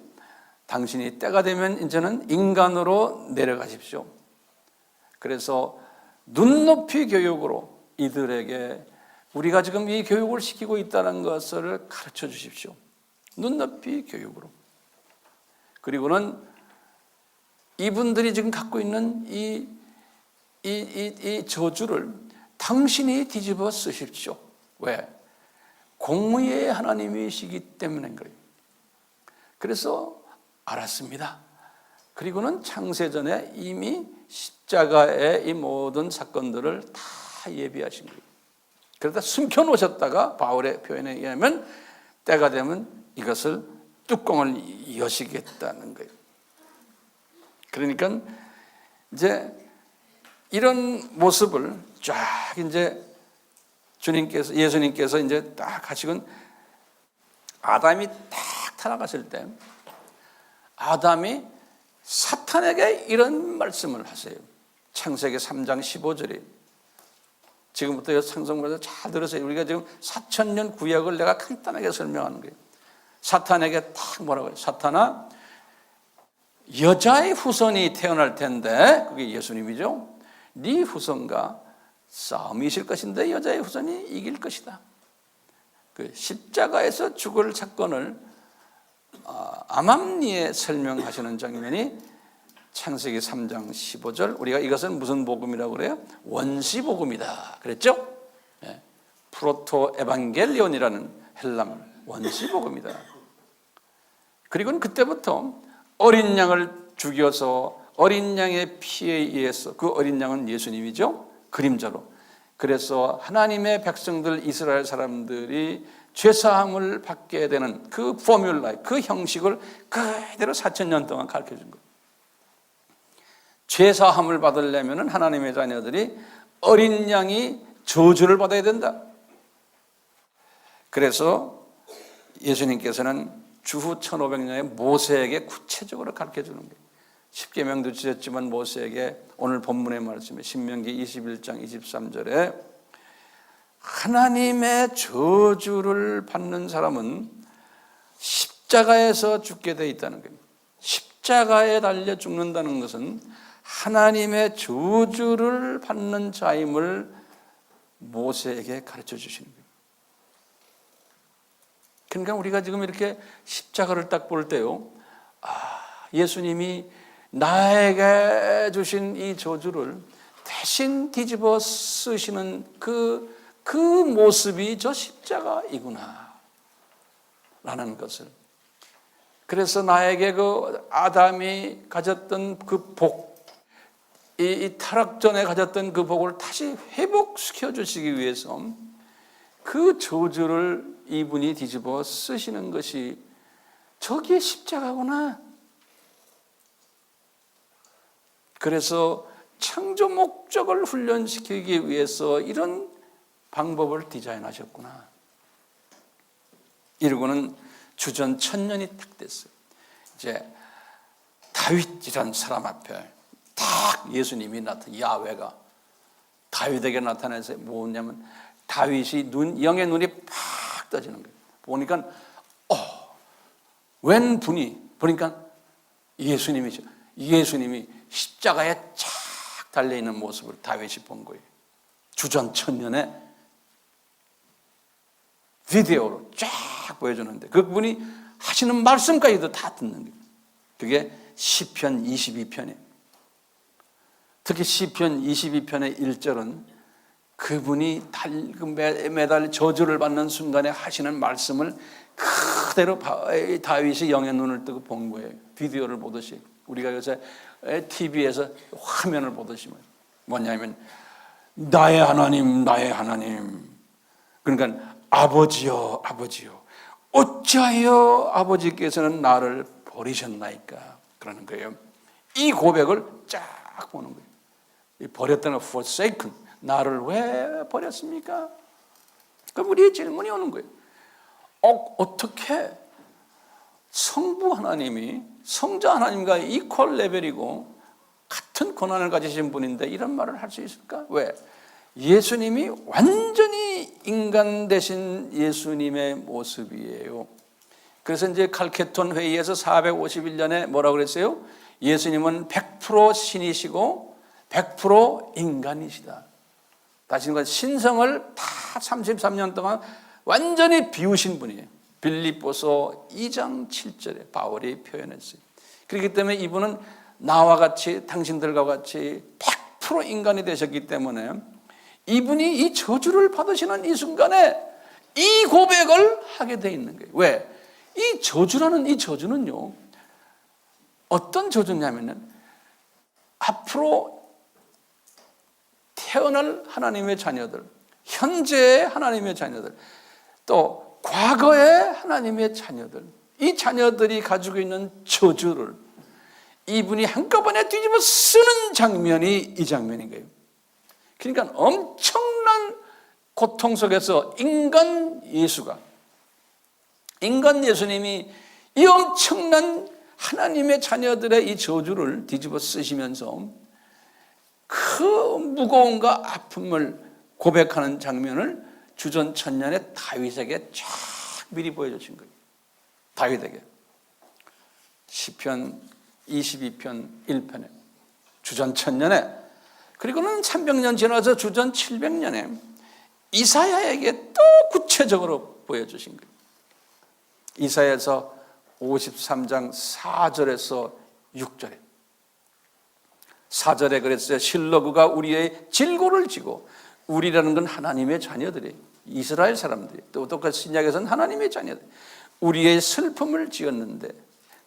당신이 때가 되면 이제는 인간으로 내려가십시오. 그래서 눈높이 교육으로 이들에게 우리가 지금 이 교육을 시키고 있다는 것을 가르쳐 주십시오. 눈높이 교육으로. 그리고는 이분들이 지금 갖고 있는 이 저주를 당신이 뒤집어 쓰십시오. 왜? 공의의 하나님이시기 때문인 거예요. 그래서 알았습니다. 그리고는 창세전에 이미 십자가의 이 모든 사건들을 다 예비하신 거예요. 그러다 숨겨놓으셨다가 바울의 표현에 의하면 때가 되면 이것을 뚜껑을 여시겠다는 거예요. 그러니까 이제 이런 모습을 쫙 이제 예수님께서 이제 딱 하시곤 아담이 딱 타락했을 때 아담이 사탄에게 이런 말씀을 하세요. 창세기 3장 15절에 지금부터 상성문에서 잘 들으세요. 우리가 지금 4000년 구약을 내가 간단하게 설명하는 거예요. 사탄에게 딱 뭐라고 해요? 사탄아, 여자의 후손이 태어날 텐데, 그게 예수님이죠. 네 후손과 싸움이 있을 것인데 여자의 후손이 이길 것이다. 그 십자가에서 죽을 사건을 암암리에 설명하시는 장면이 창세기 3장 15절. 우리가 이것은 무슨 복음이라고 그래요? 원시복음이다 그랬죠? 네. 프로토 에반겔리온이라는 헬람 원시복음이다. 그리고는 그때부터 어린 양을 죽여서 어린 양의 피에 의해서, 그 어린 양은 예수님이죠, 그림자로. 그래서 하나님의 백성들 이스라엘 사람들이 죄사함을 받게 되는 그 포뮬라, 그 형식을 그대로 4000년 동안 가르쳐준 거예요. 죄사함을 받으려면 하나님의 자녀들이 어린 양이 저주를 받아야 된다. 그래서 예수님께서는 주후 1500년에 모세에게 구체적으로 가르쳐주는 거예요. 십계명도 주셨지만 모세에게 오늘 본문의 말씀에 신명기 21장 23절에 하나님의 저주를 받는 사람은 십자가에서 죽게 되어 있다는 거예요. 십자가에 달려 죽는다는 것은 하나님의 저주를 받는 자임을 모세에게 가르쳐 주시는 거예요. 그러니까 우리가 지금 이렇게 십자가를 딱 볼 때요, 예수님이 나에게 주신 이 저주를 대신 뒤집어 쓰시는 그 모습이 저 십자가이구나 라는 것을, 그래서 나에게 그 아담이 가졌던 그 복, 이 타락 전에 가졌던 그 복을 다시 회복시켜 주시기 위해서 그 저주를 이분이 뒤집어 쓰시는 것이 저기에 십자가구나. 그래서 창조 목적을 훈련시키기 위해서 이런 방법을 디자인하셨구나. 이러고는 주전 1000년이 딱 됐어요. 이제 다윗이란 사람 앞에 딱 예수님이 야훼가 다윗에게 나타나서 뭐냐면 다윗이 영의 눈이 팍 떠지는 거예요. 보니까 웬 분이 보니까 예수님이죠. 예수님이 십자가에 쫙 달려있는 모습을 다윗이 본 거예요. 주전 1000년에 비디오로 쫙 보여주는데 그분이 하시는 말씀까지도 다 듣는 거예요. 그게 시편 22편이에요. 특히 시편 22편의 1절은 그분이 매달 저주를 받는 순간에 하시는 말씀을 그대로 다윗이 영의 눈을 뜨고 본 거예요. 비디오를 보듯이. 우리가 요새 TV에서 화면을 보듯이 뭐냐면 나의 하나님 나의 하나님, 그러니까 아버지여 아버지여 어찌하여 아버지께서는 나를 버리셨나이까 그러는 거예요. 이 고백을 쫙 보는 거예요. 이 버렸다는 forsaken, 나를 왜 버렸습니까? 그럼 우리의 질문이 오는 거예요. 어떻게 성부 하나님이 성자 하나님과 이퀄 레벨이고 같은 권한을 가지신 분인데 이런 말을 할 수 있을까? 왜? 예수님이 완전히 인간 되신 예수님의 모습이에요. 그래서 이제 칼케톤 회의에서 451년에 뭐라고 그랬어요? 예수님은 100% 신이시고 100% 인간이시다. 다시 말해 신성을 다 33년 동안 완전히 비우신 분이에요. 빌립보서 2장 7절에 바울이 표현했어요. 그렇기 때문에 이분은 나와 같이 당신들과 같이 100% 인간이 되셨기 때문에 이분이 이 저주를 받으시는 이 순간에 이 고백을 하게 돼 있는 거예요. 왜? 이 저주라는 이 저주는요, 어떤 저주냐면은 앞으로 태어날 하나님의 자녀들, 현재의 하나님의 자녀들, 또 과거의 하나님의 자녀들, 이 자녀들이 가지고 있는 저주를 이분이 한꺼번에 뒤집어 쓰는 장면이 이 장면인 거예요. 그러니까 엄청난 고통 속에서 인간 예수님이 이 엄청난 하나님의 자녀들의 이 저주를 뒤집어 쓰시면서 그 무거움과 아픔을 고백하는 장면을 주전 1000년에 다윗에게 쫙 미리 보여주신 거예요. 다윗에게. 시편 22편 1편에 주전 1000년에, 그리고는 300년 지나서 주전 700년에 이사야에게 또 구체적으로 보여주신 거예요. 이사야에서 53장 4절에서 6절에 4절에 그랬어요. 실로 그가 우리의 질고를 지고, 우리라는 건 하나님의 자녀들이, 이스라엘 사람들이, 또 똑같이 신약에서는 하나님의 자녀들, 우리의 슬픔을 지었는데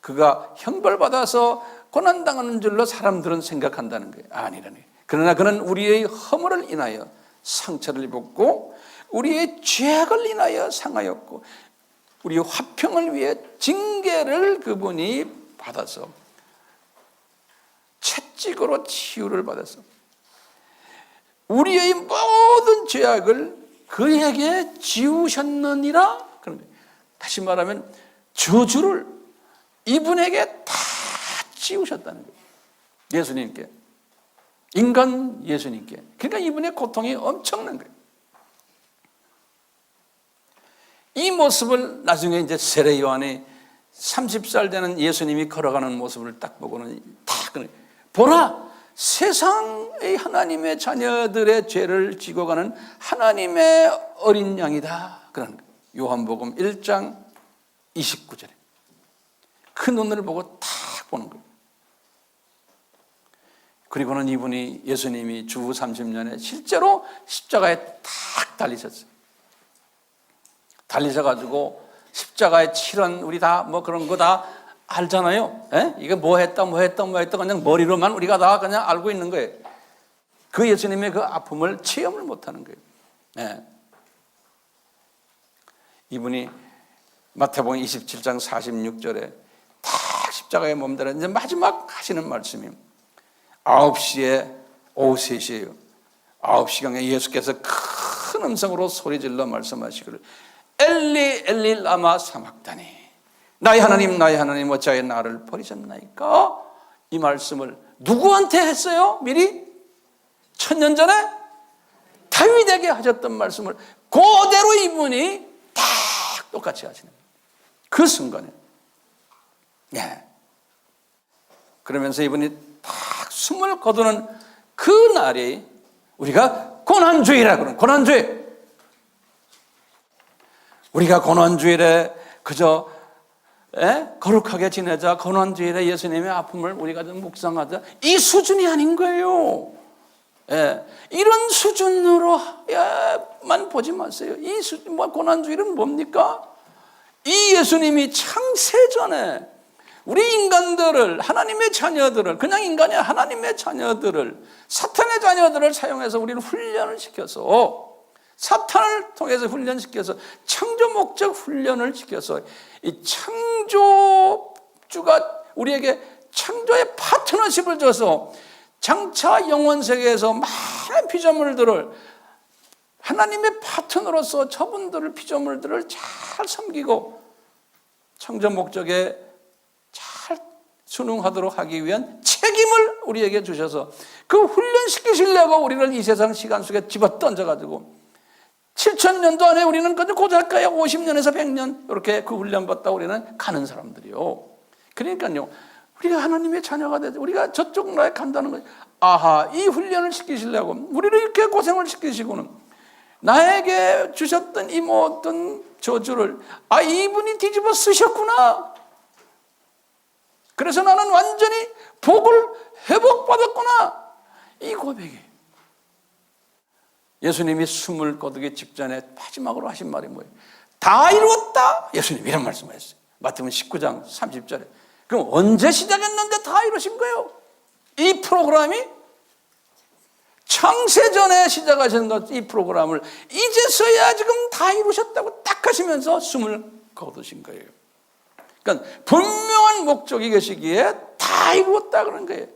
그가 형벌받아서 고난당하는 줄로 사람들은 생각한다는 거예요. 아니라니. 그러나 그는 우리의 허물을 인하여 상처를 입었고 우리의 죄악을 인하여 상하였고 우리의 화평을 위해 징계를 그분이 받아서 채찍으로 치유를 받아서 우리의 모든 죄악을 그에게 지우셨느니라. 그런 거예요. 다시 말하면 저주를 이분에게 다 지우셨다는 거예요. 예수님께, 인간 예수님께. 그러니까 이분의 고통이 엄청난 거예요. 이 모습을 나중에 이제 세례 요한이 30살 되는 예수님이 걸어가는 모습을 딱 보고는 다 그래. 보라, 세상의 하나님의 자녀들의 죄를 지고 가는 하나님의 어린 양이다. 그런 거예요. 요한복음 1장 29절에 그 눈을 보고 딱 보는 거예요. 그리고는 이분이 예수님이 주 30년에 실제로 십자가에 딱 달리셨어요. 달리셔가지고 십자가에 치른, 우리 다 뭐 그런 거 다 알잖아요. 에? 이게 뭐 했다 그냥 머리로만 우리가 다 그냥 알고 있는 거예요. 그 예수님의 그 아픔을 체험을 못하는 거예요. 예. 이분이 마태복음 27장 46절에 딱 십자가에 몸들어 이제 마지막 하시는 말씀이 9시에 오후 3시에요. 9시경에 예수께서 큰 음성으로 소리질러 말씀하시기를 엘리 엘리 라마 사막다니, 나의 하나님 어찌하여 나를 버리셨나이까? 이 말씀을 누구한테 했어요? 미리 1000년 전에 다윗에게 하셨던 말씀을 그대로 이분이 딱 똑같이 하시는 거예요. 그 순간에. 예. 그러면서 이분이 딱 숨을 거두는 그 날이 우리가 고난주일이라 그러는 고난주일. 우리가 고난주일에 그저 거룩하게 지내자, 고난주일에 예수님의 아픔을 우리가 좀 묵상하자, 이 수준이 아닌 거예요. 이런 수준으로만 보지 마세요. 이 수준, 고난주일은 뭡니까? 이 예수님이 창세전에 우리 인간들을, 하나님의 자녀들을, 그냥 인간이 하나님의 자녀들을, 사탄의 자녀들을 사용해서 우리를 훈련을 시켜서, 사탄을 통해서 훈련시켜서 창조 목적 훈련을 시켜서 이 창조주가 우리에게 창조의 파트너십을 줘서 장차 영원 세계에서 많은 피조물들을 하나님의 파트너로서 저분들을, 피조물들을 잘 섬기고 창조 목적에 잘 순응하도록 하기 위한 책임을 우리에게 주셔서 그 훈련시키시려고 우리를 이 세상 시간 속에 집어 던져가지고 7000년도 안에 우리는 고작가야 50년에서 100년 이렇게 그 훈련받다 우리는 가는 사람들이요. 그러니까요, 우리가 하나님의 자녀가 되죠. 우리가 저쪽 나라에 간다는 거예요. 아하, 이 훈련을 시키시려고 우리를 이렇게 고생을 시키시고는 나에게 주셨던 이 모든 저주를 이분이 뒤집어 쓰셨구나. 그래서 나는 완전히 복을 회복받았구나. 이 고백이. 예수님이 숨을 거두기 직전에 마지막으로 하신 말이 뭐예요? 다 이루었다. 예수님 이런 말씀을 했어요. 마태복음 19장 30절에. 그럼 언제 시작했는데 다 이루신 거예요? 이 프로그램이 창세전에 시작하신 것, 이 프로그램을 이제서야 지금 다 이루셨다고 딱 하시면서 숨을 거두신 거예요. 그러니까 분명한 목적이 계시기에 다 이루었다 그런 거예요.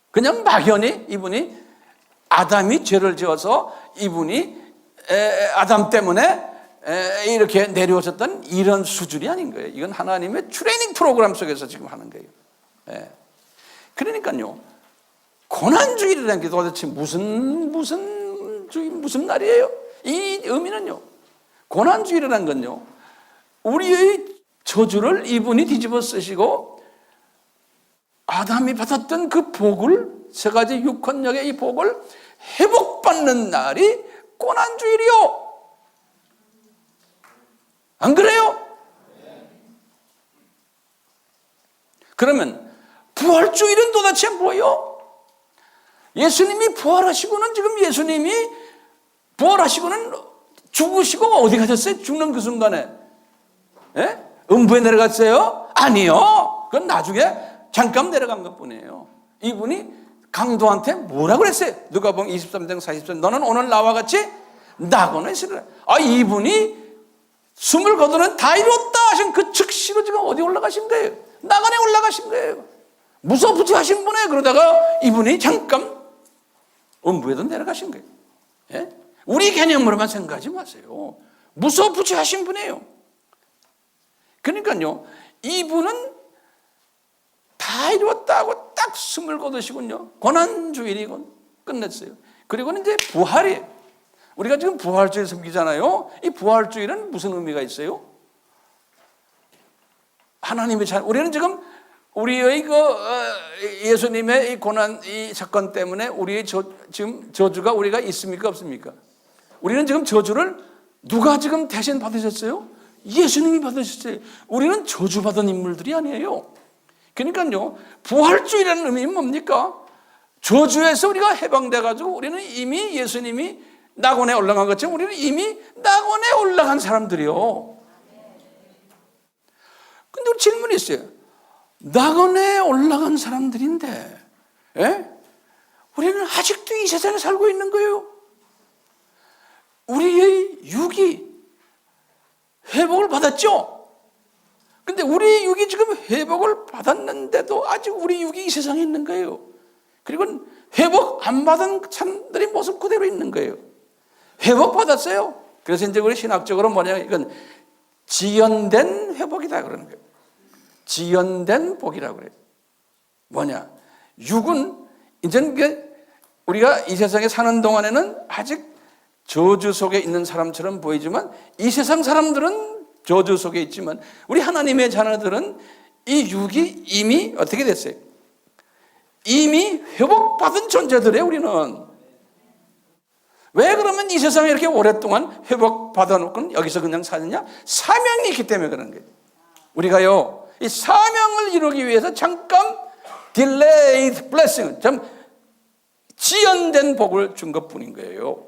그냥 막연히 이분이 아담이 죄를 지어서 이분이 아담 때문에 이렇게 내려오셨던 이런 수준이 아닌 거예요. 이건 하나님의 트레이닝 프로그램 속에서 지금 하는 거예요. 그러니까요, 고난주일이라는 게 도대체 무슨 날이에요? 이 의미는요, 고난주일이라는 건요, 우리의 저주를 이분이 뒤집어 쓰시고 아담이 받았던 그 복을, 세 가지 육헌력의 이 복을 회복받는 날이 고난주일이요. 안 그래요? 그러면 부활주일은 도대체 뭐예요? 예수님이 부활하시고는, 지금 예수님이 부활하시고는 죽으시고 어디 가셨어요? 죽는 그 순간에 음부에 내려갔어요? 아니요. 그건 나중에 잠깐 내려간 것뿐이에요. 이분이 강도한테 뭐라고 그랬어요? 누가복음 23장 40절, 너는 오늘 나와 같이 낙원에 있으리라. 이분이 숨을 거두는 다 이뤘다 하신 그 즉시로 지금 어디 올라가신 거예요? 낙원에 올라가신 거예요. 무소부지하신 분이에요. 그러다가 이분이 잠깐 음부에도 내려가신 거예요. 우리 개념으로만 생각하지 마세요. 무소부지하신 분이에요. 그러니까요, 이분은 다 이루었다고 딱 숨을 거두시군요. 고난주일이군. 끝냈어요. 그리고는 이제 부활이에요. 우리가 지금 부활주일 섬기잖아요. 이 부활주일은 무슨 의미가 있어요? 하나님의 자녀. 우리는 지금 우리의 예수님의 이 고난, 이 사건 때문에 우리의 지금 저주가 우리가 있습니까? 없습니까? 우리는 지금 저주를 누가 지금 대신 받으셨어요? 예수님이 받으셨어요. 우리는 저주받은 인물들이 아니에요. 그러니까요, 부활주일이라는 의미는 뭡니까? 저주에서 우리가 해방돼가지고 우리는 이미 예수님이 낙원에 올라간 것처럼 우리는 이미 낙원에 올라간 사람들이요. 근데 우리 질문이 있어요. 낙원에 올라간 사람들인데 우리는 아직도 이 세상에 살고 있는 거예요. 우리의 육이 회복을 받았죠? 근데 우리 육이 지금 회복을 받았는데도 아직 우리 육이 이 세상에 있는 거예요. 그리고 회복 안 받은 사람들이 모습 그대로 있는 거예요. 회복 받았어요. 그래서 이제 우리 신학적으로 뭐냐면 이건 지연된 회복이다 그러는 거예요. 지연된 복이라고 그래요. 뭐냐? 육은 이제 우리가 이 세상에 사는 동안에는 아직 저주 속에 있는 사람처럼 보이지만 이 세상 사람들은 저주 속에 있지만 우리 하나님의 자녀들은 이 육이 이미 어떻게 됐어요? 이미 회복받은 존재들이에요. 우리는. 왜 그러면 이 세상에 이렇게 오랫동안 회복받아 놓고는 여기서 그냥 사느냐? 사명이 있기 때문에 그런 거예요. 우리가요, 이 사명을 이루기 위해서 잠깐 delayed blessing, 좀 지연된 복을 준 것뿐인 거예요.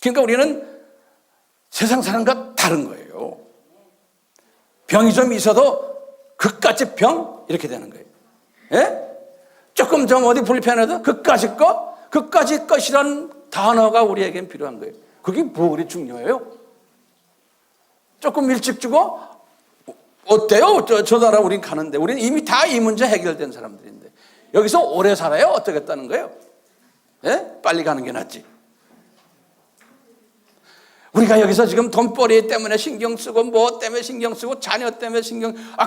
그러니까 우리는 세상 사람과 다른 거예요. 병이 좀 있어도 그까짓 병 이렇게 되는 거예요. 예? 조금 좀 어디 불편해도 그까짓 것이라는 단어가 우리에겐 필요한 거예요. 그게 뭐 그리 중요해요? 조금 일찍 주고 어때요? 저 나라 우린 가는데 우리는 이미 다 이 문제 해결된 사람들인데 여기서 오래 살아요? 어떻겠다는 거예요? 예? 빨리 가는 게 낫지. 우리가 여기서 지금 돈벌이 때문에 신경 쓰고 뭐 때문에 신경 쓰고 자녀 때문에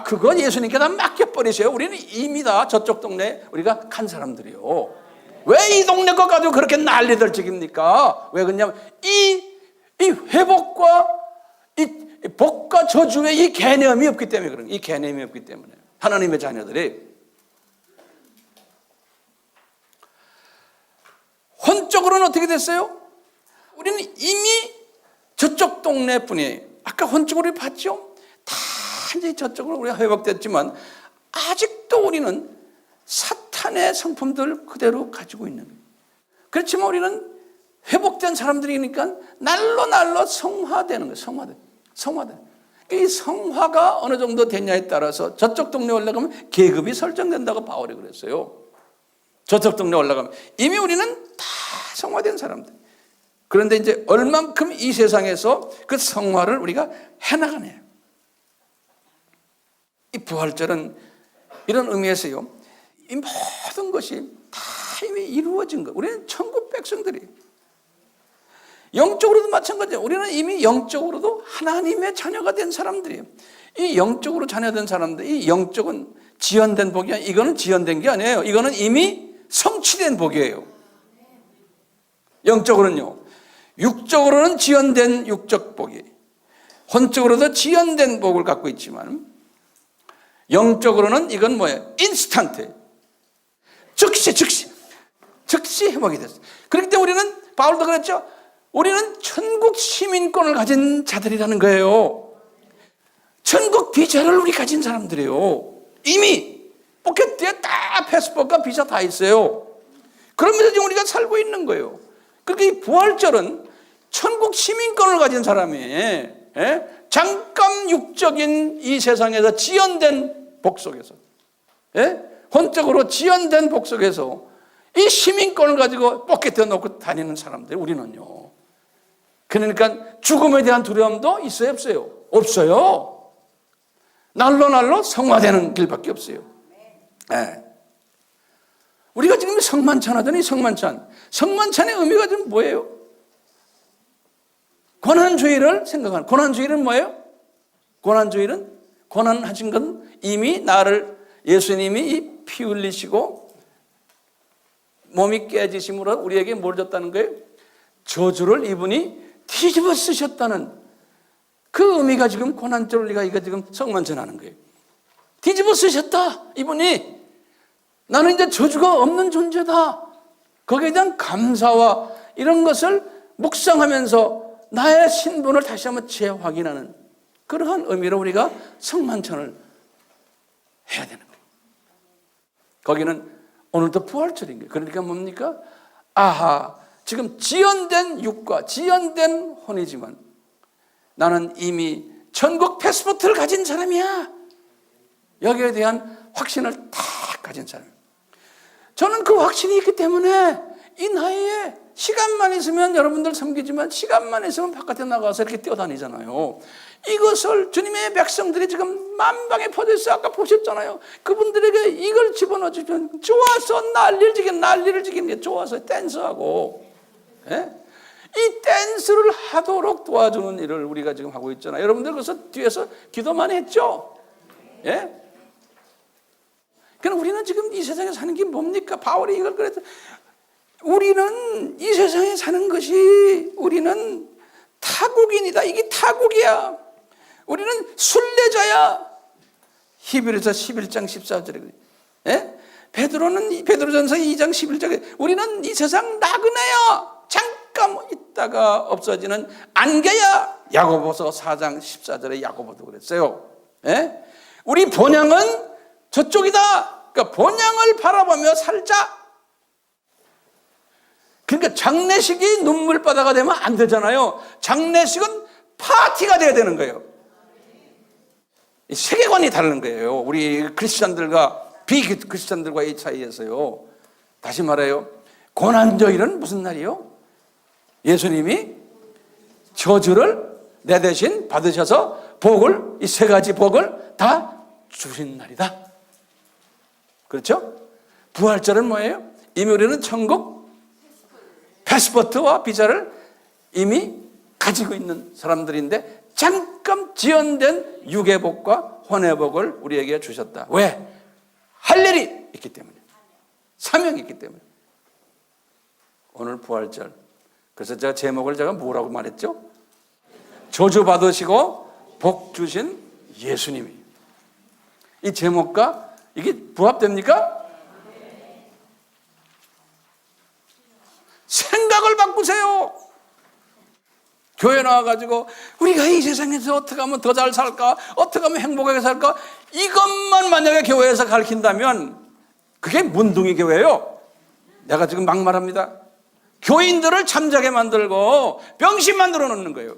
그건 예수님께 다 맡겨버리세요. 우리는 이미 다 저쪽 동네에 우리가 간 사람들이요. 왜 이 동네 거 가지고 그렇게 난리들 찍입니까? 왜 그러냐면 이 회복과 이 복과 저주의 이 개념이 없기 때문에 그런 거예요. 이 개념이 없기 때문에 하나님의 자녀들이 혼적으로는 어떻게 됐어요? 우리는 이미 저쪽 동네 뿐이에요. 아까 혼적으로 봤죠? 다 이제 저쪽으로 우리가 회복됐지만 아직도 우리는 사탄의 성품들 그대로 가지고 있는 거예요. 그렇지만 우리는 회복된 사람들이니까 날로 성화되는 거예요. 성화되는. 이 성화가 어느 정도 됐냐에 따라서 저쪽 동네 올라가면 계급이 설정된다고 바울이 그랬어요. 저쪽 동네 올라가면 이미 우리는 다 성화된 사람들. 그런데 이제 얼만큼 이 세상에서 그 성화를 우리가 해나가네요. 이 부활절은 이런 의미에서요, 이 모든 것이 다 이미 이루어진 것. 우리는 천국 백성들이에요. 영적으로도 마찬가지예요. 우리는 이미 영적으로도 하나님의 자녀가 된 사람들이에요. 이 영적으로 자녀된 사람들, 이 영적은 지연된 복이 아니에요. 이거는 지연된 게 아니에요. 이거는 이미 성취된 복이에요. 영적으로는요. 육적으로는 지연된 육적 복이, 혼적으로도 지연된 복을 갖고 있지만 영적으로는 이건 뭐예요? 인스턴트, 즉시 회복이 됐어요. 그렇기 때문에 우리는 바울도 그랬죠. 우리는 천국 시민권을 가진 자들이라는 거예요. 천국 비자를 우리 가진 사람들이에요. 이미 포켓에 다 패스포트가 비자 다 있어요. 그러면서 지금 우리가 살고 있는 거예요. 그러니까 이 부활절은 천국 시민권을 가진 사람이 잠깐 육적인 이 세상에서 지연된 복 속에서, 혼적으로 지연된 복 속에서 이 시민권을 가지고 포켓에 놓고 다니는 사람들 우리는요. 그러니까 죽음에 대한 두려움도 있어요, 없어요? 없어요. 날로 성화되는 길밖에 없어요. 우리가 지금 성만찬 하더니 성만찬의 의미가 지금 뭐예요? 고난주의를 생각하는. 고난주의는 뭐예요? 고난주의는 고난하신 건 이미 나를 예수님이 이 피 흘리시고 몸이 깨지심으로 우리에게 뭘 줬다는 거예요? 저주를 이분이 뒤집어 쓰셨다는 그 의미가 지금 고난절을 우리가 이거 지금 성만찬하는 거예요. 뒤집어 쓰셨다 이분이. 나는 이제 저주가 없는 존재다. 거기에 대한 감사와 이런 것을 묵상하면서 나의 신분을 다시 한번 재확인하는 그러한 의미로 우리가 성만찬을 해야 되는 거예요. 거기는 오늘도 부활절인 거예요. 그러니까 뭡니까? 아하, 지금 지연된 육과 지연된 혼이지만 나는 이미 천국 패스포트를 가진 사람이야. 여기에 대한 확신을 다 가진 사람이에요. 저는 그 확신이 있기 때문에 이 나이에 시간만 있으면 여러분들 섬기지만 시간만 있으면 바깥에 나가서 이렇게 뛰어다니잖아요. 이것을 주님의 백성들이 지금 만방에 퍼져 있어. 아까 보셨잖아요. 그분들에게 이걸 집어넣어주면 좋아서 난리를 지기는 게 좋아서 댄스하고, 예? 이 댄스를 하도록 도와주는 일을 우리가 지금 하고 있잖아요. 여러분들 그래서 뒤에서 기도 많이 했죠? 예? 그럼 우리는 지금 이 세상에 사는 게 뭡니까? 바울이 이걸 그랬죠. 우리는 이 세상에 사는 것이 우리는 타국인이다. 이게 타국이야. 우리는 순례자야. 히브리서 11장 14절에. 예? 베드로전서 2장 11절에 우리는 이 세상 나그네야. 잠깐 있다가 없어지는 안개야. 야고보서 4장 14절에 야고보도 그랬어요. 예? 우리 본향은 저쪽이다. 그러니까 본향을 바라보며 살자. 그러니까 장례식이 눈물바다가 되면 안 되잖아요. 장례식은 파티가 돼야 되는 거예요. 세계관이 다른 거예요. 우리 크리스찬들과 비크리스찬들과의 차이에서요. 다시 말해요. 고난주일은 무슨 날이요? 예수님이 저주를 내 대신 받으셔서 복을, 이 세 가지 복을 다 주신 날이다. 그렇죠? 부활절은 뭐예요? 이미 우리는 천국 패스포트와 비자를 이미 가지고 있는 사람들인데 잠깐 지연된 육의 복과 혼의 복을 우리에게 주셨다. 왜? 할 일이 있기 때문에. 사명이 있기 때문에. 오늘 부활절. 그래서 제가 제목을 뭐라고 말했죠? 저주 받으시고 복 주신 예수님이. 이 제목과 이게 부합됩니까? 생각을 바꾸세요. 교회 나와가지고 우리가 이 세상에서 어떻게 하면 더 잘 살까? 어떻게 하면 행복하게 살까? 이것만 만약에 교회에서 가르친다면 그게 문둥이 교회예요. 내가 지금 막말합니다. 교인들을 잠자게 만들고 병신 만들어 놓는 거예요.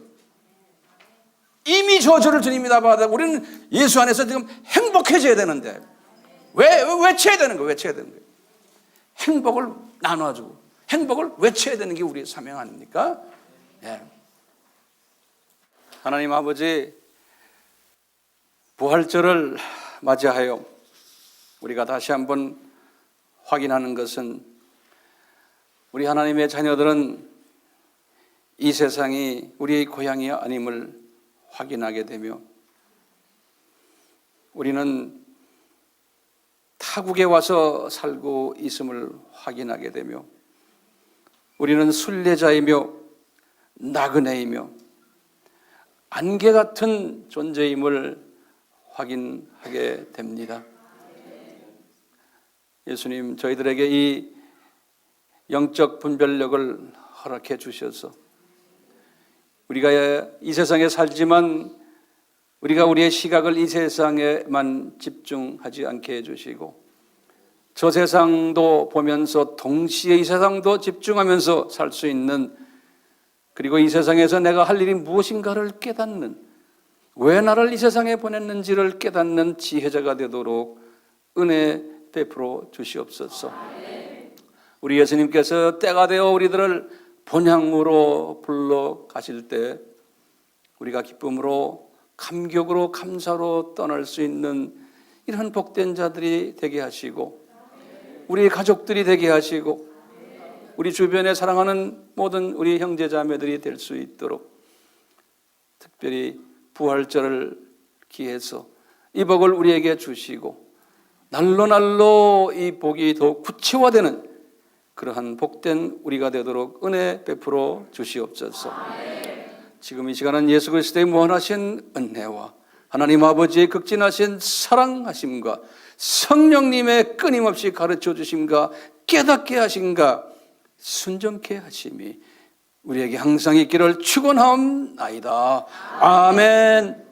이미 저주를 주님이 다 받아. 우리는 예수 안에서 지금 행복해져야 되는데 외쳐야 되는 거예요. 외쳐야 되는 거예요. 행복을 나눠주고 행복을 외쳐야 되는 게 우리의 사명 아닙니까? 예. 하나님 아버지, 부활절을 맞이하여 우리가 다시 한번 확인하는 것은 우리 하나님의 자녀들은 이 세상이 우리의 고향이 아님을 확인하게 되며 우리는 타국에 와서 살고 있음을 확인하게 되며 우리는 순례자이며 나그네이며 안개 같은 존재임을 확인하게 됩니다. 예수님, 저희들에게 이 영적 분별력을 허락해 주셔서 우리가 이 세상에 살지만 우리가 우리의 시각을 이 세상에만 집중하지 않게 해주시고 저 세상도 보면서 동시에 이 세상도 집중하면서 살 수 있는, 그리고 이 세상에서 내가 할 일이 무엇인가를 깨닫는, 왜 나를 이 세상에 보냈는지를 깨닫는 지혜자가 되도록 은혜 베풀어 주시옵소서. 우리 예수님께서 때가 되어 우리들을 본향으로 불러 가실 때 우리가 기쁨으로 감격으로 감사로 떠날 수 있는 이런 복된 자들이 되게 하시고 우리 가족들이 되게 하시고 우리 주변에 사랑하는 모든 우리 형제자매들이 될 수 있도록 특별히 부활절을 기해서 이 복을 우리에게 주시고 날로 이 복이 더욱 구체화되는 그러한 복된 우리가 되도록 은혜 베풀어 주시옵소서. 지금 이 시간은 예수 그리스도의 무한하신 은혜와 하나님 아버지의 극진하신 사랑하심과 성령님의 끊임없이 가르쳐 주심과 깨닫게 하심과 순종케 하심이 우리에게 항상 있기를 축원하옵나이다. 아멘.